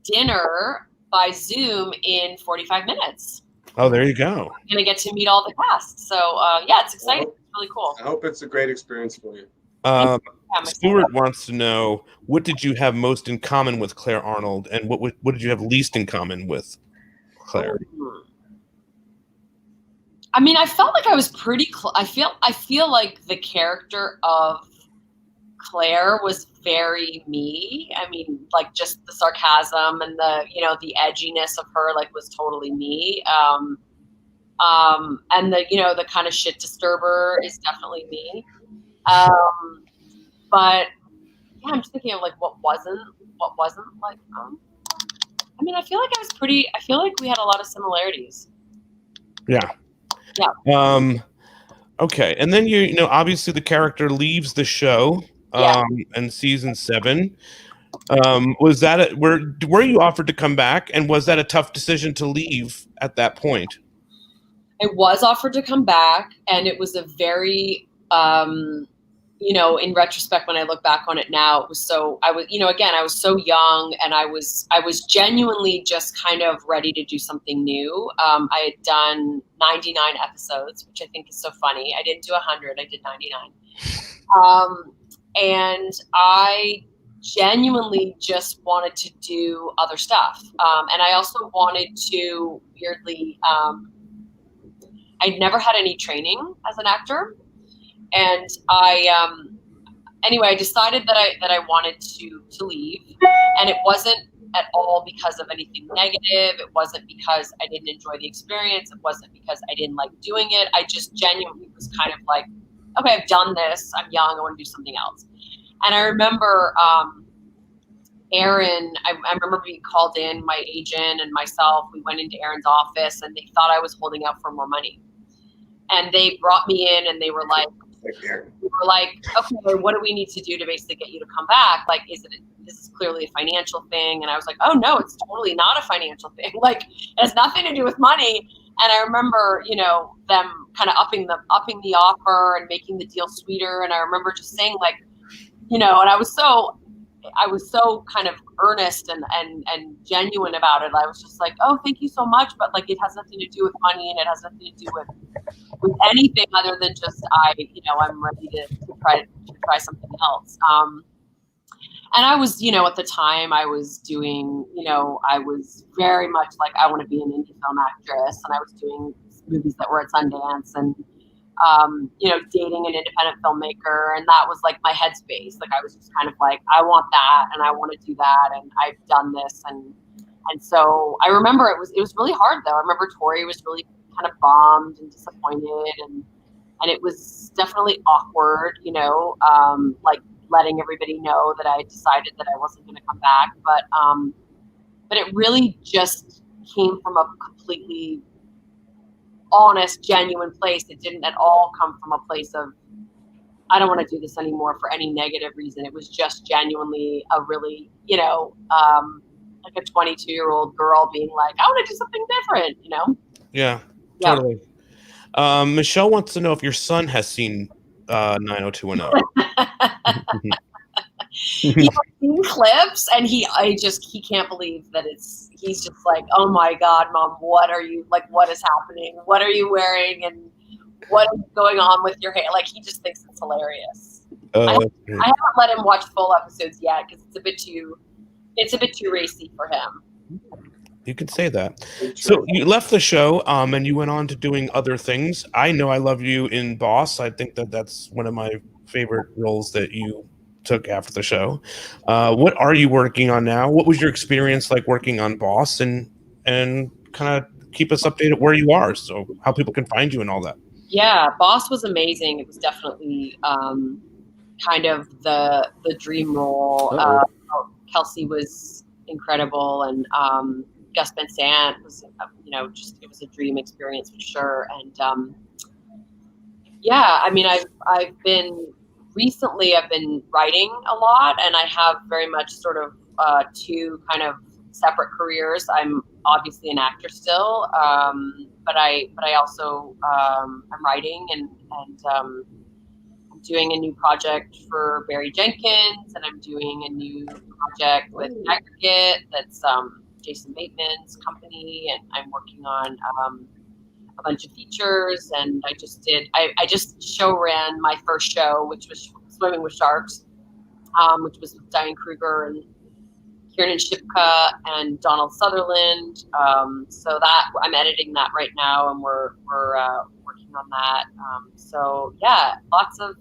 dinner by Zoom in 45 minutes. Oh, there you go. I'm gonna get to meet all the cast. So yeah, it's exciting. It's really cool. I hope it's a great experience for you. Stuart wants to know, what did you have most in common with Clare Arnold, and what did you have least in common with Clare? I mean, I felt like I was pretty. I feel like the character of Clare was very me. I mean, like just the sarcasm and the the edginess of her, like, was totally me. And the kind of shit disturber is definitely me. But yeah, I'm just thinking of like what wasn't like. I mean, I feel like we had a lot of similarities. Yeah. Yeah. Okay, and then obviously the character leaves the show. In season 7, was that were you offered to come back, and was that a tough decision to leave at that point? I was offered to come back, and it was a very in retrospect, when I look back on it now, it was so, I was so young, and I was genuinely just kind of ready to do something new. I had done 99 episodes, which I think is so funny. I didn't do 100, I did 99. And I genuinely just wanted to do other stuff. And I also wanted to, weirdly, I'd never had any training as an actor. And I decided that I wanted to leave, and it wasn't at all because of anything negative. It wasn't because I didn't enjoy the experience. It wasn't because I didn't like doing it. I just genuinely was kind of like, okay, I've done this. I'm young. I want to do something else. And I remember Aaron, I remember being called in, my agent and myself, we went into Aaron's office, and they thought I was holding out for more money. And they brought me in, and they were like, okay, what do we need to do to basically get you to come back? Like, this is clearly a financial thing. And I was like, oh no, it's totally not a financial thing. Like, it has nothing to do with money. And I remember, them kind of upping the offer and making the deal sweeter. And I remember just saying, like, and I was so kind of earnest and genuine about it. I was just like, oh, thank you so much, but like, it has nothing to do with money, and it has nothing to do with anything other than just I'm ready to try something else. And I was, at the time I was doing, I was very much like, I want to be an indie film actress, and I was doing movies that were at Sundance, and dating an independent filmmaker, and that was like my headspace. Like I was just kind of like, I want that, and I want to do that, and I've done this, and so I remember it was really hard though. I remember Tori was really kind of bummed and disappointed, and it was definitely awkward, like letting everybody know that I decided that I wasn't going to come back, but it really just came from a completely honest, genuine place. It didn't at all come from a place of, I don't want to do this anymore for any negative reason. It was just genuinely a really, like a 22-year-old girl being like, I want to do something different, Yeah, totally. Michelle wants to know if your son has seen 90210. He's seen clips, and he can't believe that he's just like, oh my God, Mom, what is happening? What are you wearing? And what is going on with your hair? Like, he just thinks it's hilarious. I haven't let him watch full episodes yet because it's a bit too racy for him. You could say that. So you left the show, and you went on to doing other things. I know I love you in Boss. I think that's one of my favorite roles that you took after the show. What are you working on now? What was your experience like working on Boss, and kind of keep us updated where you are, so how people can find you and all that. Yeah, Boss was amazing. It was definitely kind of the dream role. Kelsey was incredible, and Gus Van Sant was, it was a dream experience for sure. And I mean, I've been writing a lot, and I have very much sort of two kind of separate careers. I'm obviously an actor still, but I also I'm writing, and I'm doing a new project for Barry Jenkins, and I'm doing a new project with Aggregate that's Jason Bateman's company, and I'm working on a bunch of features, and I just show ran my first show, which was Swimming with Sharks, which was with Diane Kruger and Kiernan Shipka and Donald Sutherland. So that I'm editing that right now, and we're working on that. So yeah, lots of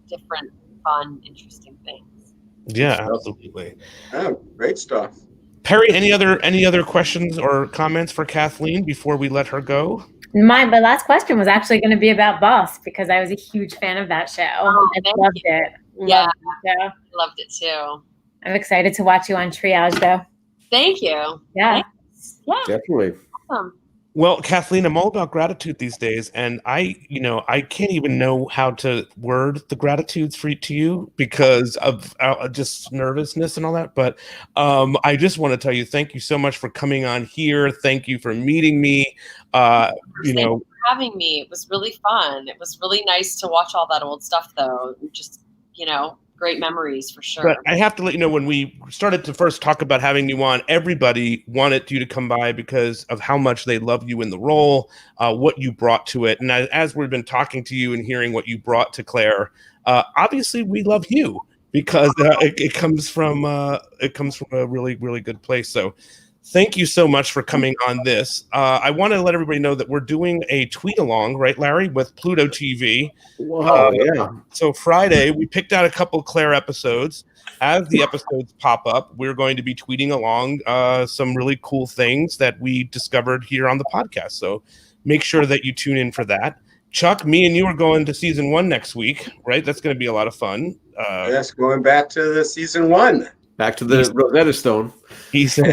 different fun, interesting things. Yeah, absolutely. Oh, great stuff. Perrie, any other questions or comments for Kathleen before we let her go? My last question was actually going to be about Boss, because I was a huge fan of that show. I loved it. I loved it too. I'm excited to watch you on Triage, though. Thank you. Yeah. Thanks. Yeah. Definitely. Awesome. Well, Kathleen, I'm all about gratitude these days, and I can't even know how to word the gratitudes to you because of just nervousness and all that. But I just want to tell you, thank you so much for coming on here. Thank you for meeting me. Thank you for having me. It was really fun. It was really nice to watch all that old stuff, though. Just, great memories for sure. But I have to let you know, when we started to first talk about having you on, everybody wanted you to come by because of how much they love you in the role, what you brought to it. And as we've been talking to you and hearing what you brought to Clare, obviously we love you because it comes from a really, really good place. So thank you so much for coming on this. I want to let everybody know that we're doing a tweet along, right, Larry, with Pluto TV. Wow, yeah. So Friday, we picked out a couple Clare episodes. As the episodes pop up, we're going to be tweeting along some really cool things that we discovered here on the podcast. So make sure that you tune in for that. Chuck, me and you are going to season 1 next week, right? That's going to be a lot of fun. Yes, going back to the season 1. Back to the Rosetta Stone. Eastside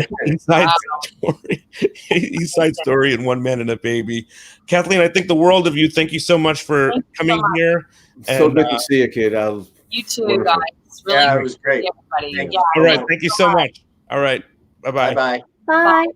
Story and One Man and a Baby. Kathleen, I think the world of you. Thank you so much for coming here. So good to see you, kid. You too, guys. Really it was great. Everybody. All right. Thank you so much. All right. Bye-bye. Bye-bye. Bye.